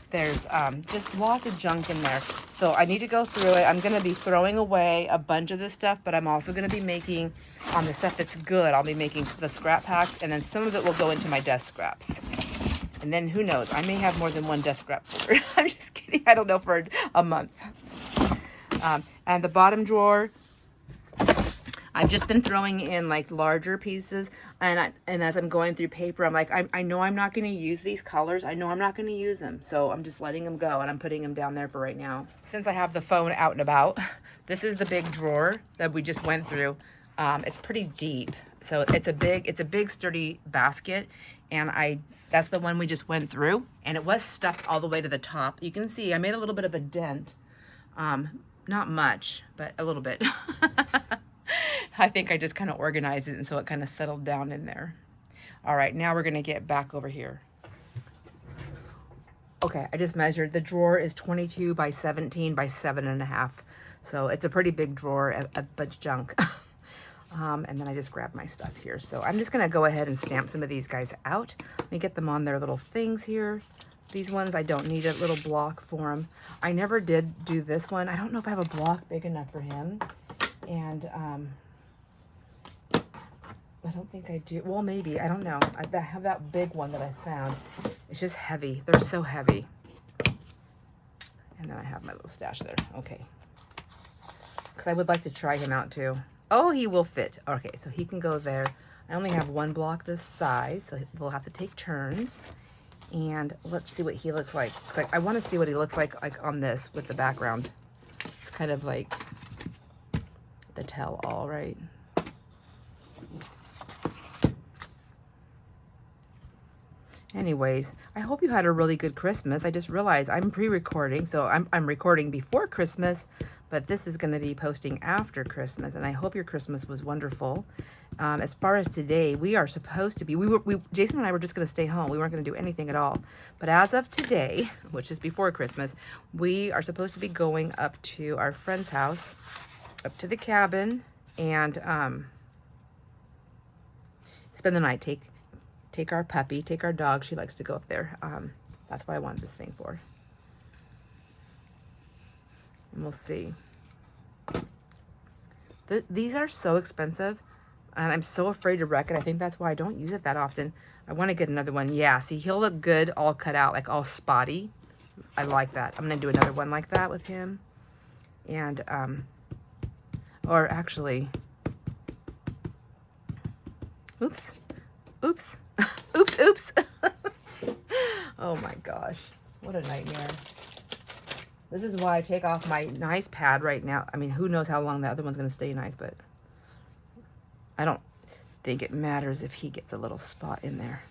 S1: There's just lots of junk in there. So I need to go through it. I'm going to be throwing away a bunch of this stuff, but I'm also going to be making, on the stuff that's good, I'll be making the scrap packs, and then some of it will go into my desk scraps. And then who knows, I may have more than one desk scrap folder. I'm just kidding. I don't know, for a month. And the bottom drawer, I've just been throwing in like larger pieces, and as I'm going through paper, I'm like, I know I'm not going to use these colors. I know I'm not going to use them. So I'm just letting them go, and I'm putting them down there for right now. Since I have the phone out and about, this is the big drawer that we just went through. It's pretty deep. So it's a big sturdy basket, and that's the one we just went through, and it was stuffed all the way to the top. You can see I made a little bit of a dent. Not much, but a little bit. I think I just kind of organized it, and so it kind of settled down in there. All right, now we're going to get back over here. Okay, I just measured. The drawer is 22 by 17 by 7.5. So it's a pretty big drawer, a bunch of junk. And then I just grabbed my stuff here. So I'm just going to go ahead and stamp some of these guys out. Let me get them on their little things here. These ones, I don't need a little block for them. I never did do this one. I don't know if I have a block big enough for him. And I don't think I do. Well, maybe. I don't know. I have that big one that I found. It's just heavy. They're so heavy. And then I have my little stash there. Okay. Because I would like to try him out too. Oh, he will fit. Okay, so he can go there. I only have one block this size, so we'll have to take turns. And let's see what he looks like. It's like I want to see what he looks like on this with the background. It's kind of like the tell-all, right? Anyways, I hope you had a really good Christmas. I just realized I'm pre-recording, so I'm recording before Christmas, but this is going to be posting after Christmas, and I hope your Christmas was wonderful. As far as today, we are supposed to be, Jason and I were just going to stay home. We weren't going to do anything at all. But as of today, which is before Christmas, we are supposed to be going up to our friend's house, up to the cabin, and spend the night. Take our puppy, take our dog. She likes to go up there. That's what I wanted this thing for. And we'll see. These are so expensive, and I'm so afraid to wreck it. I think that's why I don't use it that often. I want to get another one. Yeah, see, he'll look good all cut out, like all spotty. I like that. I'm going to do another one like that with him. And, or actually, oops. Oops. Oops. Oh my gosh. What a nightmare. This is why I take off my nice pad right now. I mean, who knows how long the other one's going to stay nice, but I don't think it matters if he gets a little spot in there.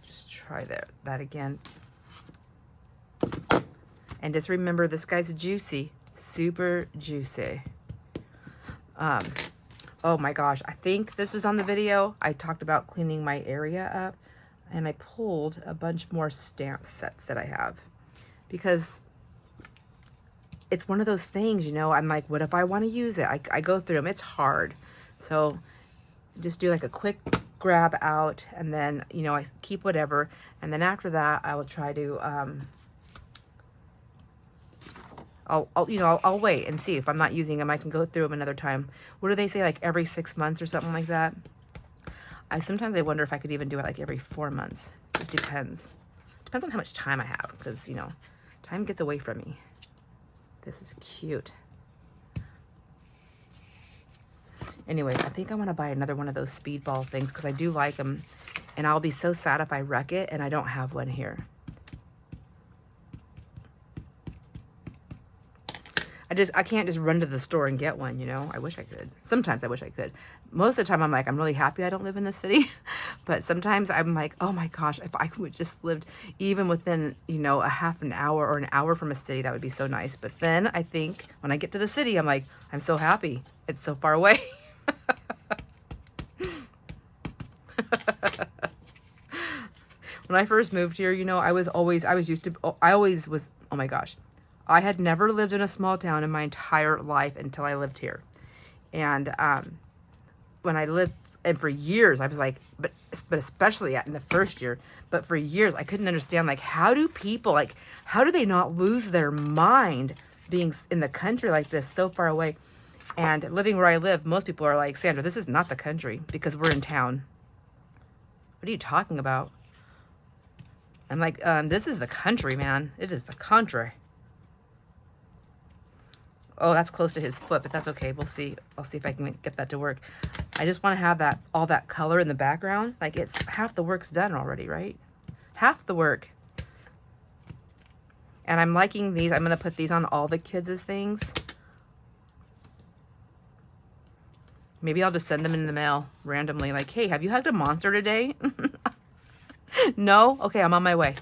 S1: Just try that again. And just remember, this guy's juicy. Super juicy. Oh my gosh, I think this was on the video. I talked about cleaning my area up, and I pulled a bunch more stamp sets that I have, because it's one of those things, you know, I'm like, what if I want to use it? I go through them. It's hard. So just do like a quick grab out, and then, you know, I keep whatever. And then after that, I will try to, I'll wait and see if I'm not using them. I can go through them another time. What do they say, like every 6 months or something like that? Sometimes I wonder if I could even do it like every 4 months. Just depends Depends on how much time I have, because, you know, time gets away from me. This is cute. Anyway, I think I want to buy another one of those speedball things because I do like them. And I'll be so sad if I wreck it and I don't have one here. I can't just run to the store and get one, you know. I wish I could. Sometimes I wish I could. Most of the time I'm like, I'm really happy I don't live in the city. But sometimes I'm like, oh my gosh, if I would just lived even within, you know, a half an hour or an hour from a city, that would be so nice. But then I think when I get to the city, I'm like, I'm so happy. It's so far away. When I first moved here, you know, I always was, oh my gosh. I had never lived in a small town in my entire life until I lived here. And when I lived, and for years, I was like, but especially in the first year, but for years, I couldn't understand, like, how do people, like, how do they not lose their mind being in the country like this, so far away? And living where I live, most people are like, Sandra, this is not the country because we're in town. What are you talking about? I'm like, this is the country, man. It is the country. Oh, that's close to his foot, but that's okay. We'll see. I'll see if I can get that to work. I just want to have that, all that color in the background. Like, it's half the work's done already, right? Half the work. And I'm liking these. I'm going to put these on all the kids' things. Maybe I'll just send them in the mail randomly. Like, hey, have you hugged a monster today? No? Okay, I'm on my way.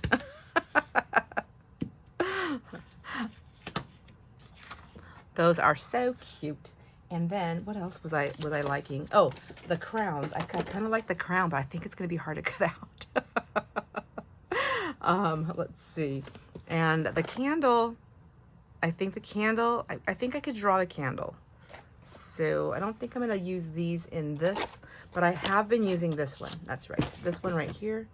S1: Those are so cute. And then what else was I liking? Oh, the crowns. I kind of like the crown, but I think it's going to be hard to cut out. Let's see. And the candle, I think the candle, I think I could draw the candle. So I don't think I'm going to use these in this, but I have been using this one. That's right. This one right here.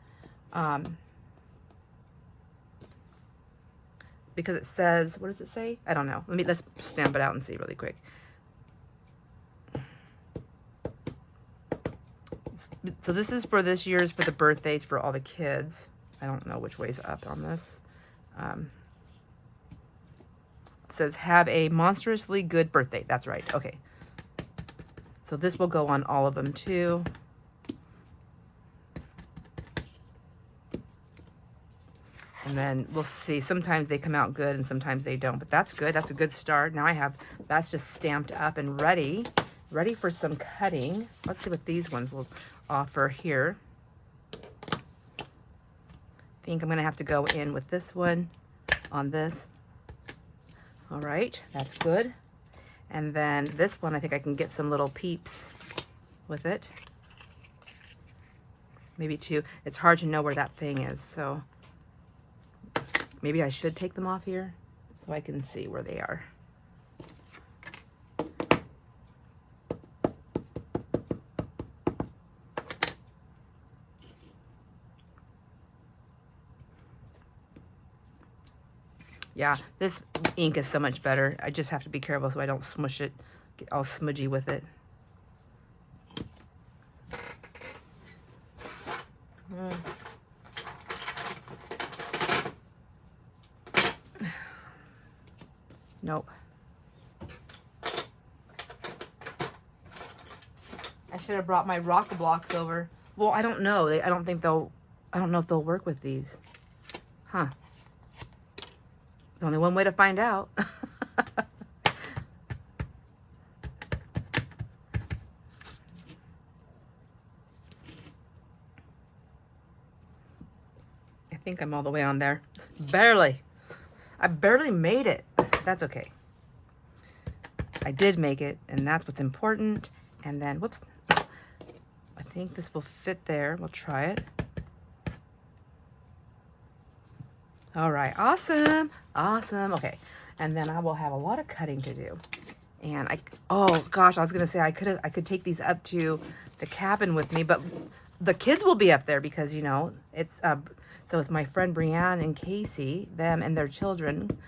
S1: Because it says, what does it say? I don't know. Let's stamp it out and see really quick. So this is for this year's, for the birthdays for all the kids. I don't know which way's up on this. It says, have a monstrously good birthday. That's right. Okay. So this will go on all of them too. And then we'll see. Sometimes they come out good and sometimes they don't. But that's good. That's a good start. Now I have, that's just stamped up and ready for some cutting. Let's see what these ones will offer here. I think I'm going to have to go in with this one on this. All right. That's good. And then this one, I think I can get some little peeps with it. Maybe two. It's hard to know where that thing is, so maybe I should take them off here so I can see where they are. Yeah, this ink is so much better. I just have to be careful so I don't smush it, get all smudgy with it. Nope. I should have brought my rock blocks over. Well, I don't know. I don't know if they'll work with these. Huh. There's only one way to find out. I think I'm all the way on there. Barely. I barely made it. That's okay. I did make it, and that's what's important. And then, whoops. I think this will fit there. We'll try it. All right, awesome, awesome. Okay, and then I will have a lot of cutting to do. And oh gosh, I was gonna say I could take these up to the cabin with me, but the kids will be up there because, you know, it's so it's my friend Brianne and Casey, them and their children,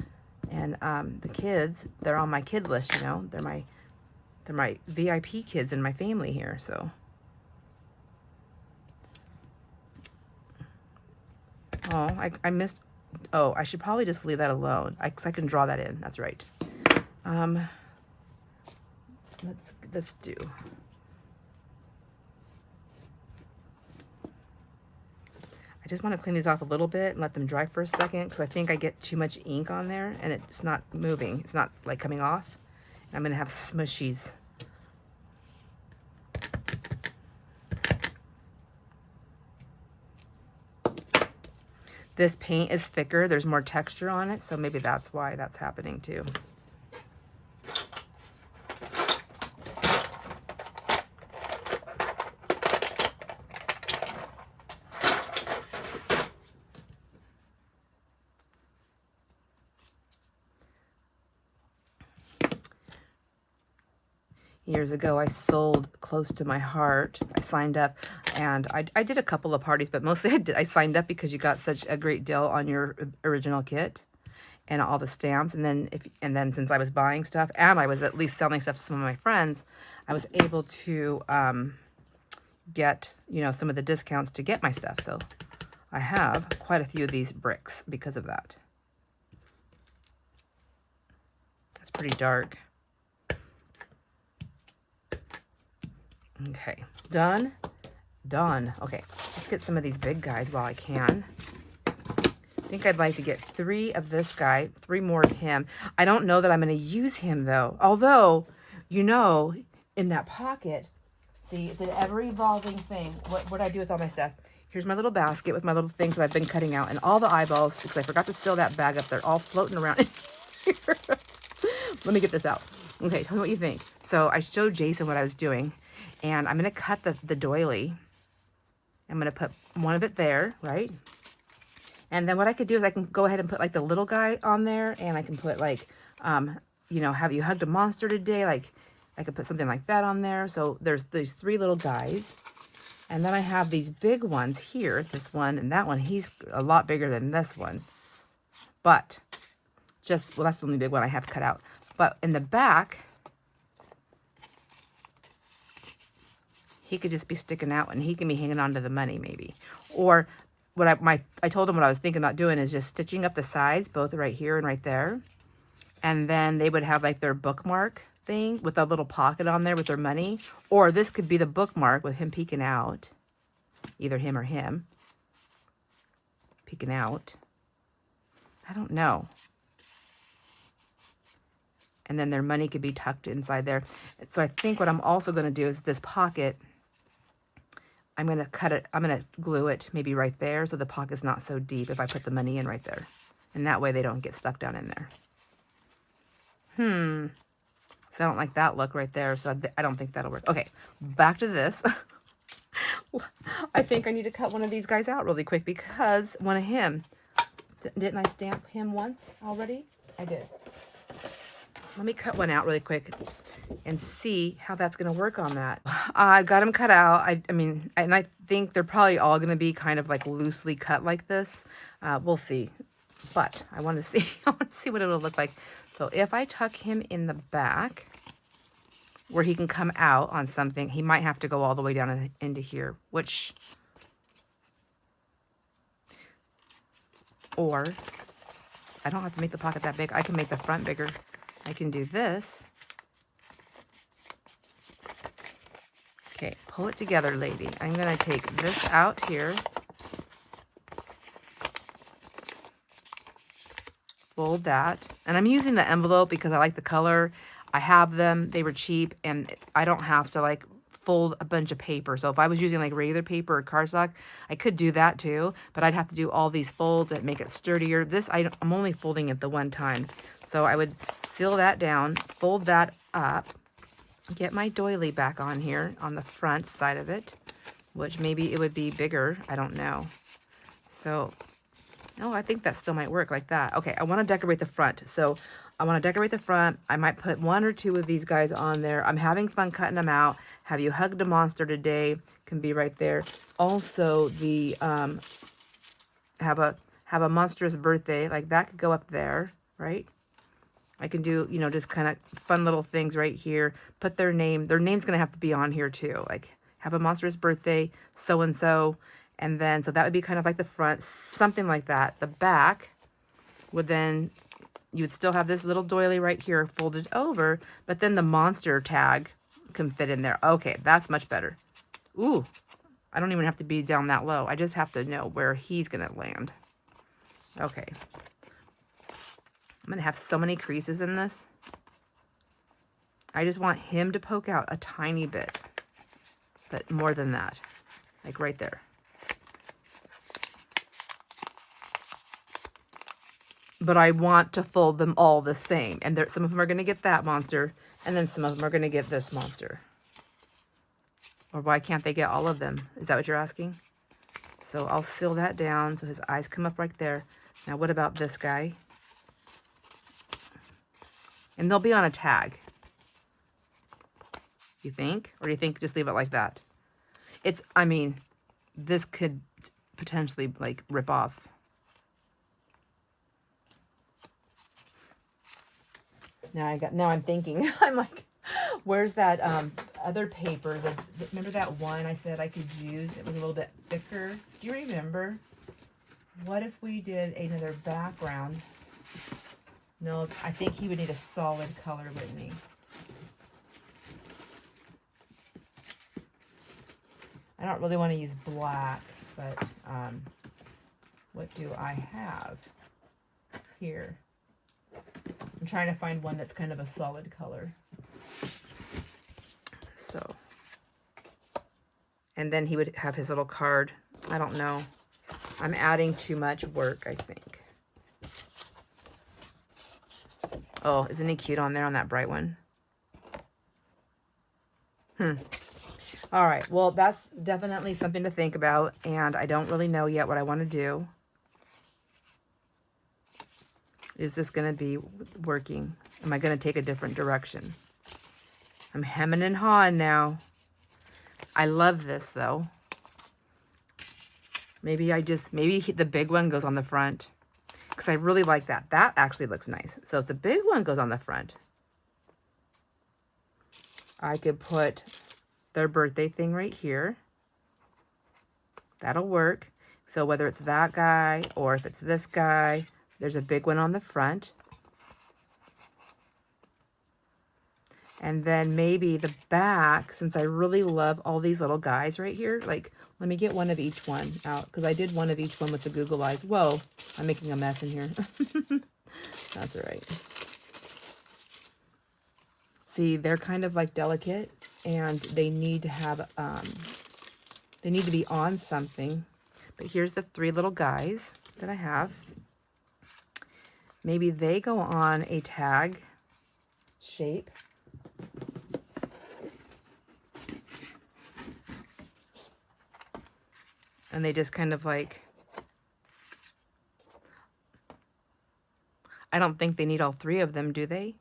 S1: and the kids. They're on my kid list, you know. They're my VIP kids in my family here, so. Oh, I missed. Oh, I should probably just leave that alone. 'Cause I can draw that in. That's right. Um, let's do. I just want to clean these off a little bit and let them dry for a second because I think I get too much ink on there and it's not moving. It's not like coming off. I'm going to have smushies. This paint is thicker. There's more texture on it, so maybe that's why that's happening too. Years ago, I sold Close to My Heart. I signed up, and I did a couple of parties, but mostly I signed up because you got such a great deal on your original kit and all the stamps. And then since I was buying stuff and I was at least selling stuff to some of my friends, I was able to get, you know, some of the discounts to get my stuff. So I have quite a few of these bricks because of that. It's pretty dark. Okay, done. Okay, let's get some of these big guys while I can. I think I'd like to get 3 of this guy, 3 more of him. I don't know that I'm going to use him though. Although, you know, in that pocket, see, it's an ever-evolving thing. What do I do with all my stuff? Here's my little basket with my little things that I've been cutting out and all the eyeballs because I forgot to seal that bag up. They're all floating around in here. Let me get this out. Okay, tell me what you think. So I showed Jason what I was doing. And I'm going to cut the doily. I'm going to put one of it there, right? And then what I could do is I can go ahead and put like the little guy on there. And I can put like, you know, have you hugged a monster today? Like I could put something like that on there. So there's these 3 little guys. And then I have these big ones here. This one and that one. He's a lot bigger than this one. But well, that's the only big one I have cut out. But in the back, he could just be sticking out and he can be hanging on to the money maybe. Or what I told him what I was thinking about doing is just stitching up the sides, both right here and right there. And then they would have like their bookmark thing with a little pocket on there with their money. Or this could be the bookmark with him peeking out. Either him or him. Peeking out. I don't know. And then their money could be tucked inside there. So I think what I'm also going to do is this pocket, I'm going to cut it, I'm going to glue it maybe right there so the pocket's not so deep if I put the money in right there. And that way they don't get stuck down in there. So I don't like that look right there, so I don't think that'll work. Okay, back to this. I think I need to cut one of these guys out really quick because one of him, didn't I stamp him once already? I did. Let me cut one out really quick and see how that's going to work on that. I got them cut out. I mean, and I think they're probably all going to be kind of like loosely cut like this. We'll see. But I want to see, what it'll look like. So if I tuck him in the back where he can come out on something, he might have to go all the way down into here, which, or I don't have to make the pocket that big. I can make the front bigger. I can do this. Okay, pull it together, lady. I'm going to take this out here. Fold that. And I'm using the envelope because I like the color. I have them. They were cheap, and I don't have to, like, fold a bunch of paper. So if I was using, like, regular paper or cardstock, I could do that, too. But I'd have to do all these folds and make it sturdier. This, I'm only folding it the one time. So I would seal that down, fold that up, get my doily back on here on the front side of it, which maybe it would be bigger. I don't know. So, no, I think that still might work like that. Okay, I want to decorate the front. So I want to decorate the front. I might put 1 or 2 of these guys on there. I'm having fun cutting them out. Have you hugged a monster today? Can be right there. Also, the have a monstrous birthday. Like that could go up there, right? I can do, you know, just kind of fun little things right here. Put their name. Their name's going to have to be on here too. Like, have a monstrous birthday, so-and-so. And then, so that would be kind of like the front, something like that. The back would then, you would still have this little doily right here folded over, but then the monster tag can fit in there. Okay, that's much better. Ooh, I don't even have to be down that low. I just have to know where he's going to land. Okay. I'm going to have so many creases in this. I just want him to poke out a tiny bit, but more than that, like right there. But I want to fold them all the same. And there, some of them are going to get that monster, and then some of them are going to get this monster. Or why can't they get all of them? Is that what you're asking? So I'll seal that down so his eyes come up right there. Now what about this guy? And they'll be on a tag. You think? Or do you think just leave it like that? It's, I mean, this could potentially like rip off. Now I'm thinking, I'm like, where's that other paper? Remember that one I said I could use? It was a little bit thicker. Do you remember? What if we did another background? No, I think he would need a solid color, wouldn't he? I don't really want to use black, but what do I have here? I'm trying to find one that's kind of a solid color. So, and then he would have his little card. I don't know. I'm adding too much work, I think. Oh, isn't he cute on there on that bright one? All right, well, that's definitely something to think about, and I don't really know yet what I want to do. Is this going to be working? Am I going to take a different direction? I'm hemming and hawing now. I love this, though. Maybe the big one goes on the front, because I really like that. That actually looks nice. So if the big one goes on the front, I could put their birthday thing right here. That'll work. So whether it's that guy or if it's this guy, there's a big one on the front. And then maybe the back, since I really love all these little guys right here, like, let me get one of each one out, because I did one of each one with the Google eyes. Whoa, I'm making a mess in here. That's all right. See, they're kind of like delicate, and they need to have, they need to be on something. But here's the three little guys that I have. Maybe they go on a tag shape. And they just kind of like, I don't think they need all three of them, do they?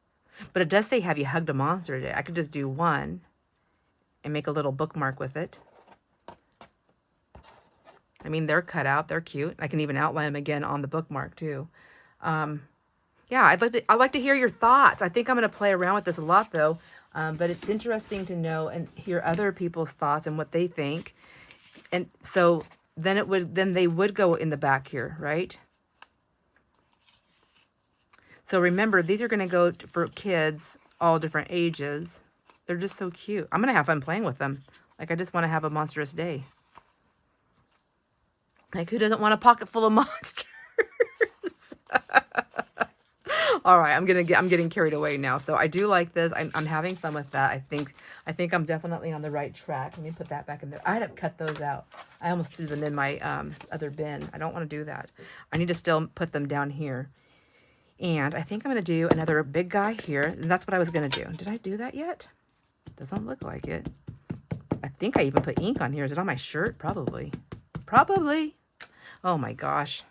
S1: But it does say, have you hugged a monster today? I could just do one and make a little bookmark with it. I mean, they're cut out. They're cute. I can even outline them again on the bookmark too. Yeah, I'd like to hear your thoughts. I think I'm going to play around with this a lot though. But it's interesting to know and hear other people's thoughts and what they think. And so then they would go in the back here, right? So remember, these are going to go for kids all different ages. They're just so cute. I'm going to have fun playing with them. Like, I just want to have a monstrous day. Like, who doesn't want a pocket full of monsters? All right, I'm getting carried away now. So I do like this. I'm having fun with that. I think I'm definitely on the right track. Let me put that back in there. I had to cut those out. I almost threw them in my other bin. I don't want to do that. I need to still put them down here. And I think I'm going to do another big guy here. And that's what I was going to do. Did I do that yet? Doesn't look like it. I think I even put ink on here. Is it on my shirt? Probably. Probably. Oh my gosh.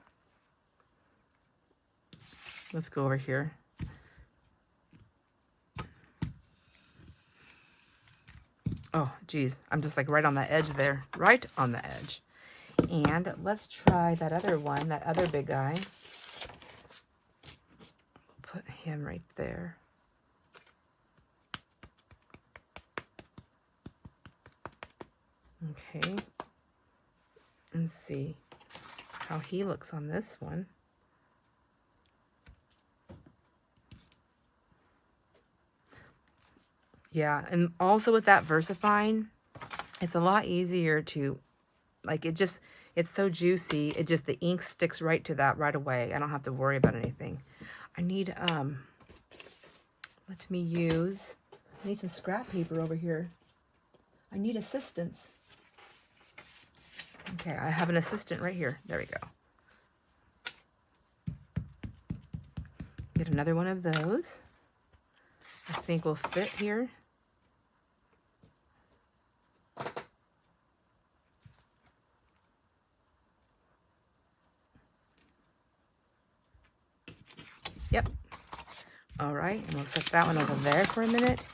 S1: Let's go over here. Oh, geez. I'm just like right on the edge there. Right on the edge. And let's try that other one, that other big guy. Put him right there. Okay. Let's see how he looks on this one. Yeah, and also with that VersaFine, it's a lot easier to, like, it's so juicy. It just, the ink sticks right to that right away. I don't have to worry about anything. I need, I need some scrap paper over here. I need assistance. Okay, I have an assistant right here. There we go. Get another one of those. I think will fit here. Yep. All right, and we'll set that one over there for a minute.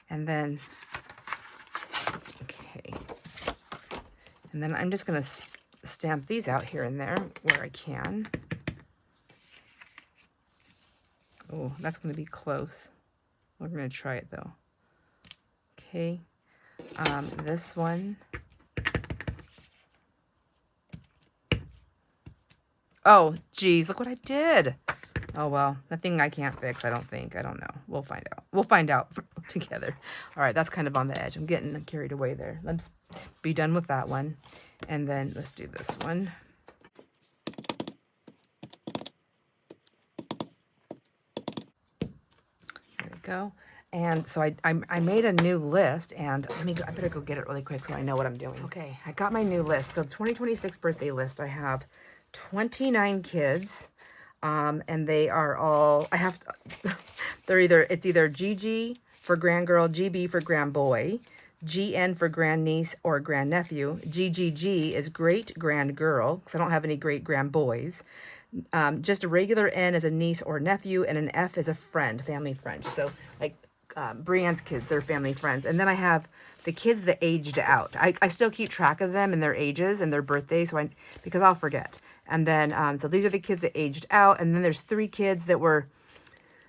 S1: And then, okay. And then I'm just gonna stamp these out here and there where I can. Oh, that's gonna be close. We're gonna try it though. Okay, this one. Oh, geez, look what I did. Oh, well, nothing I can't fix, I don't think. I don't know. We'll find out. We'll find out together. All right, that's kind of on the edge. I'm getting carried away there. Let's be done with that one. And then let's do this one. There we go. And so I made a new list, and I better go get it really quick so I know what I'm doing. Okay, I got my new list. So 2026 birthday list, I have 29 kids. And they are all, it's either GG for grandgirl, GB for grandboy, GN for grandniece or grandnephew. GGG is great grandgirl, because I don't have any great grandboys. Just a regular N is a niece or nephew, and an F is a friend, family friend. So like Brianne's kids, they're family friends. And then I have the kids that aged out. I still keep track of them and their ages and their birthdays, because I'll forget. And then, so these are the kids that aged out. And then there's 3 kids that were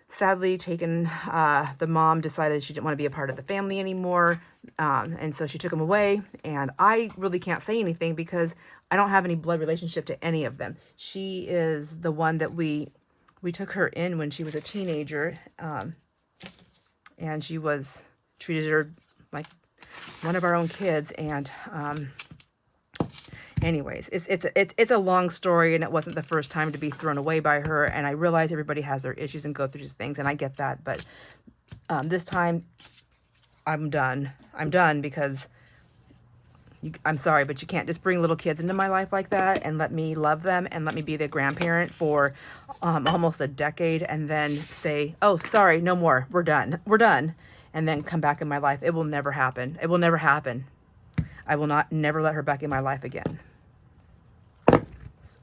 S1: sadly taken. The mom decided she didn't want to be a part of the family anymore. And so she took them away. And I really can't say anything because I don't have any blood relationship to any of them. She is the one that we took her in when she was a teenager. And she was treated her like one of our own kids. And, anyways, it's a long story, and it wasn't the first time to be thrown away by her. And I realize everybody has their issues and go through these things, and I get that. But this time, I'm done. I'm done because I'm sorry, but you can't just bring little kids into my life like that and let me love them and let me be the grandparent for almost a decade and then say, oh, sorry, no more. We're done. We're done. And then come back in my life. It will never happen. It will never happen. I will never let her back in my life again.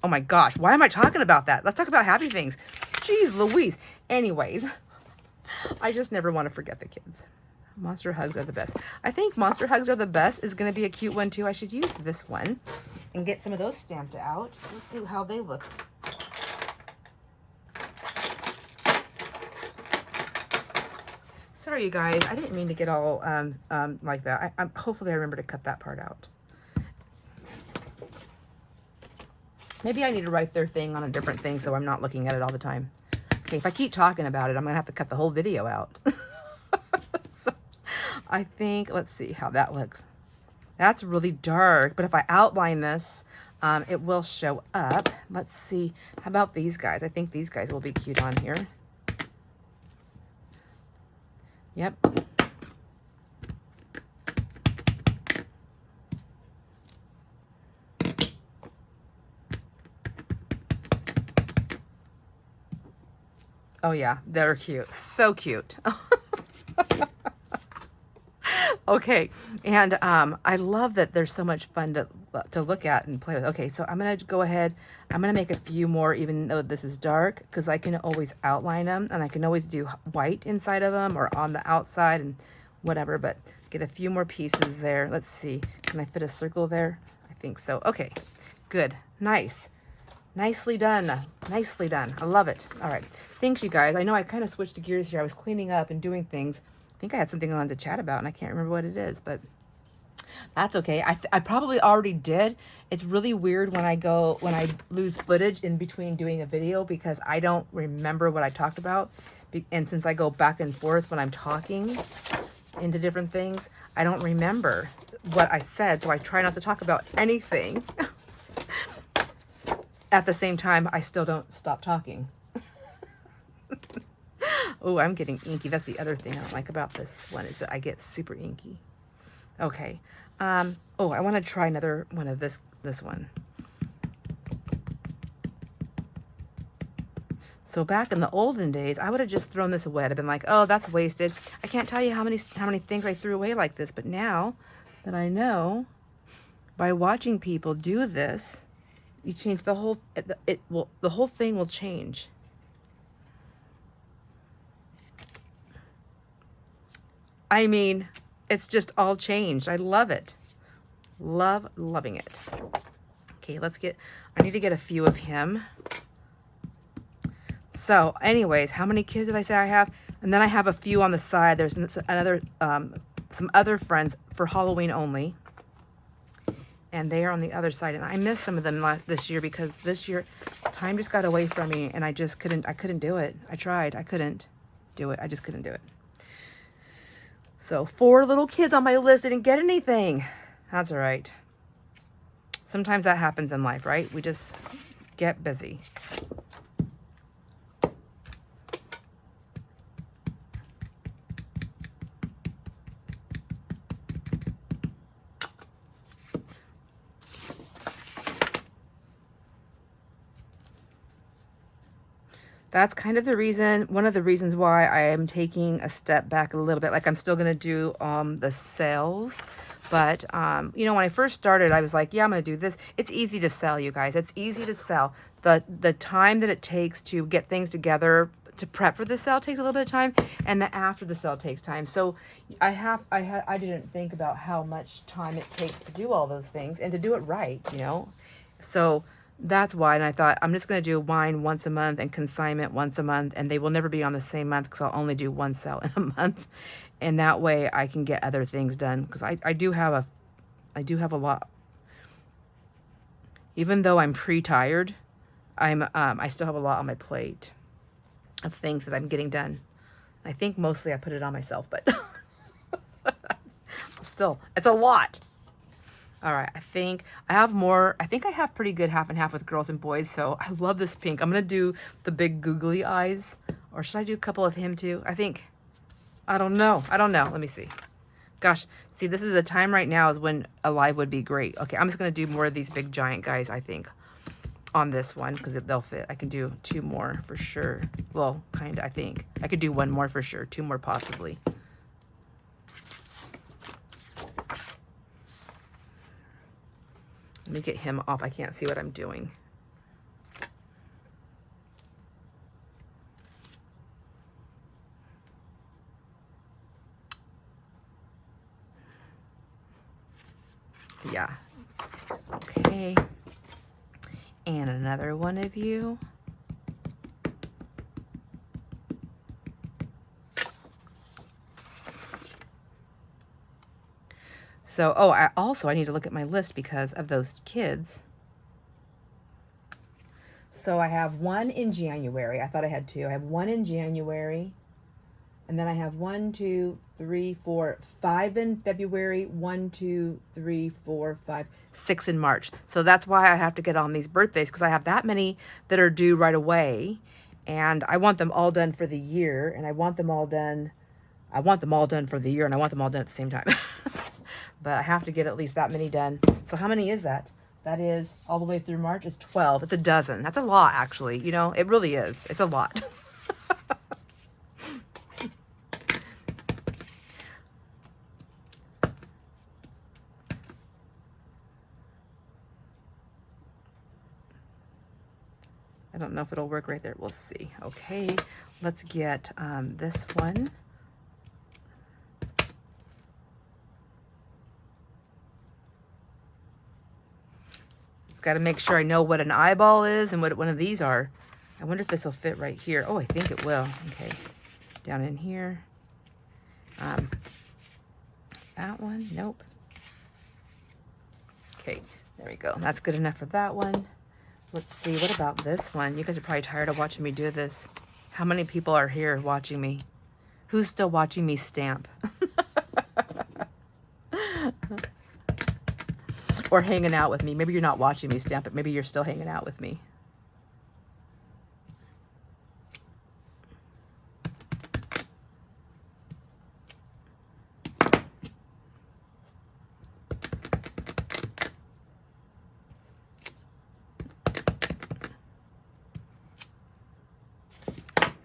S1: Oh my gosh, why am I talking about that? Let's talk about happy things. Jeez Louise. Anyways, I just never want to forget the kids. Monster hugs are the best. I think monster hugs are the best is going to be a cute one too. I should use this one and get some of those stamped out. Let's see how they look. Sorry, you guys. I didn't mean to get all like that. Hopefully I remember to cut that part out. Maybe I need to write their thing on a different thing so I'm not looking at it all the time. Okay, if I keep talking about it, I'm going to have to cut the whole video out. So I think, let's see how that looks. That's really dark, but if I outline this, it will show up. Let's see. How about these guys? I think these guys will be cute on here. Yep. Oh yeah, they're cute. So cute. Okay, and I love that they're so much fun to look at and play with. Okay, so I'm going to go ahead. I'm going to make a few more, even though this is dark, because I can always outline them, and I can always do white inside of them or on the outside and whatever, but get a few more pieces there. Let's see. Can I fit a circle there? I think so. Okay, good. Nice. Nicely done. Nicely done. I love it. All right. Thanks, you guys. I know I kind of switched gears here. I was cleaning up and doing things. I think I had something on to chat about, and I can't remember what it is, but That's okay. I probably already did. It's really weird when when I lose footage in between doing a video because I don't remember what I talked about. And since I go back and forth when I'm talking into different things, I don't remember what I said. So I try not to talk about anything. At the same time, I still don't stop talking. Oh, I'm getting inky. That's the other thing I don't like about this one is that I get super inky. Okay. Oh, I want to try another one of this one. So back in the olden days, I would have just thrown this away. I'd have been like, oh, that's wasted. I can't tell you how many things I threw away like this. But now that I know, by watching people do this, you change the whole, the whole thing will change. I mean, it's just all changed. I love it. Loving it. Okay, I need to get a few of him. So anyways, how many kids did I say I have? And then I have a few on the side. There's another, some other friends for Halloween only. And they are on the other side. And I missed some of them this year because this year time just got away from me and I couldn't do it. I tried, I couldn't do it. I just couldn't do it. So 4 little kids on my list didn't get anything. That's all right. Sometimes that happens in life, right? We just get busy. That's kind of the reason, one of the reasons why I am taking a step back a little bit. Like I'm still going to do the sales. But, you know, when I first started, I was like, yeah, I'm going to do this. It's easy to sell, you guys. It's easy to sell. The time that it takes to get things together to prep for the sale takes a little bit of time. And the after the sale takes time. So I didn't think about how much time it takes to do all those things and to do it right, you know. So that's why, and I thought I'm just going to do wine once a month and consignment once a month, and they will never be on the same month because I'll only do one sale in a month, and that way I can get other things done because I do have a lot. Even though I'm pre-tired, I still have a lot on my plate of things that I'm getting done. I think mostly I put it on myself, but still, it's a lot. All right, I think I have more. I think I have pretty good half and half with girls and boys. So I love this pink. I'm going to do the big googly eyes. Or should I do a couple of him too? I don't know. Let me see. Gosh, see, this is a time right now is when a live would be great. Okay, I'm just going to do more of these big giant guys, I think, on this one because they'll fit. I can do 2 more for sure. Well, kind of, I think. I could do 1 more for sure. 2 more possibly. Let me get him off. I can't see what I'm doing. Yeah. Okay. And another one of you. So, oh, I need to look at my list because of those kids. So I have 1 in January. I thought I had 2. I have 1 in January. And then I have 1, 2, 3, 4, 5 in February, 1, 2, 3, 4, 5, 6 in March. So that's why I have to get on these birthdays because I have that many that are due right away. And I want them all done for the year. And I want them all done. I want them all done for the year and I want them all done at the same time. But I have to get at least that many done. So how many is that? That is all the way through March is 12. It's a dozen. That's a lot, actually. You know, it really is. It's a lot. I don't know if it'll work right there. We'll see. Okay, let's get this one. Got to make sure I know what an eyeball is and what one of these are. I wonder if this will fit right here. Oh, I think it will. Okay, down in here. That one, nope. Okay, there we go. That's good enough for that one. Let's see, what about this one? You guys are probably tired of watching me do this. How many people are here watching me? Who's still watching me stamp? Or hanging out with me. Maybe you're not watching me stamp, but maybe you're still hanging out with me.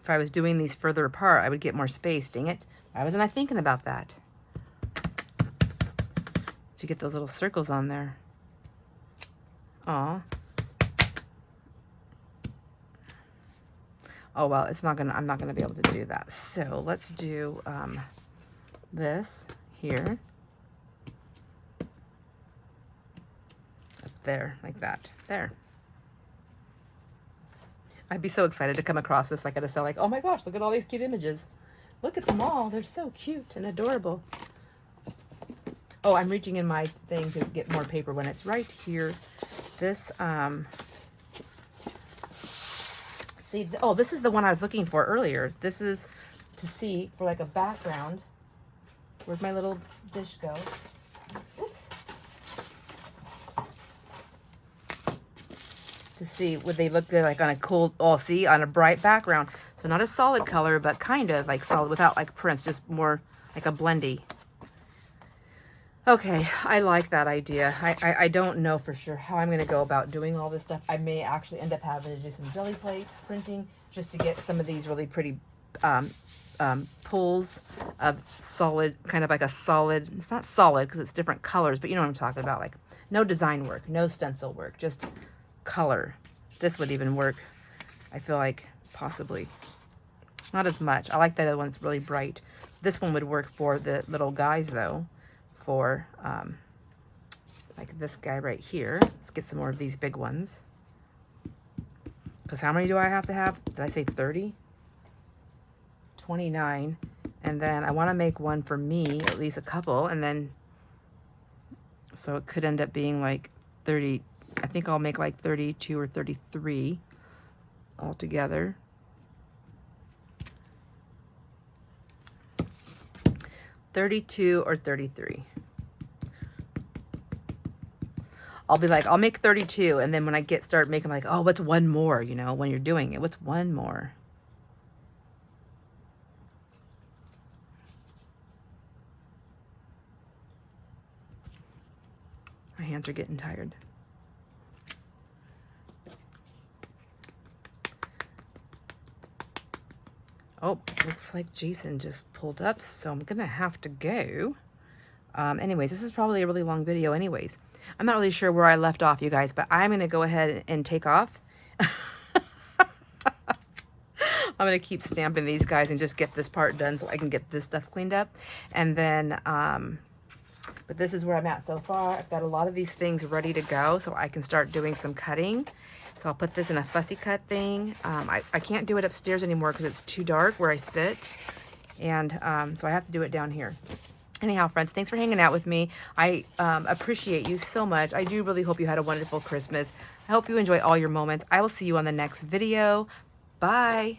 S1: If I was doing these further apart, I would get more space. Dang it. Why wasn't I thinking about that? To get those little circles on there. Aw. Oh, well, I'm not gonna be able to do that. So let's do this here. Up there, like that. There. I'd be so excited to come across this, like, at a sale, like, oh my gosh, look at all these cute images. Look at them all. They're so cute and adorable. Oh, I'm reaching in my thing to get more paper when it's right here. This, see, oh, this is the one I was looking for earlier. This is to see for like a background. Where'd my little dish go? Oops. To see, would they look good like on a cool, oh, see, on a bright background. So not a solid color, but kind of like solid without like prints, just more like a blendy. Okay, I like that idea. I don't know for sure how I'm going to go about doing all this stuff. I may actually end up having to do some jelly plate printing just to get some of these really pretty pulls of solid, kind of like a solid, it's not solid because it's different colors, but you know what I'm talking about, like no design work, no stencil work, just color. This would even work, I feel like, possibly. Not as much. I like that other one's really bright. This one would work for the little guys though. For like this guy right here. Let's get some more of these big ones. Because how many do I have to have? Did I say 30? 29. And then I want to make one for me, at least a couple. And then, so it could end up being like 30. I think I'll make like 32 or 33 altogether. $32 or $33. I'll be like, I'll make 32, and then when I start making, I'm like, oh, what's one more? You know, when you're doing it, what's one more? My hands are getting tired. Oh, looks like Jason just pulled up, so I'm gonna have to go. Anyways, this is probably a really long video anyways. I'm not really sure where I left off, you guys, but I'm gonna go ahead and take off. I'm gonna keep stamping these guys and just get this part done so I can get this stuff cleaned up. And then, but this is where I'm at so far. I've got a lot of these things ready to go so I can start doing some cutting. So I'll put this in a fussy cut thing. I can't do it upstairs anymore because it's too dark where I sit. And so I have to do it down here. Anyhow, friends, thanks for hanging out with me. I appreciate you so much. I do really hope you had a wonderful Christmas. I hope you enjoy all your moments. I will see you on the next video. Bye.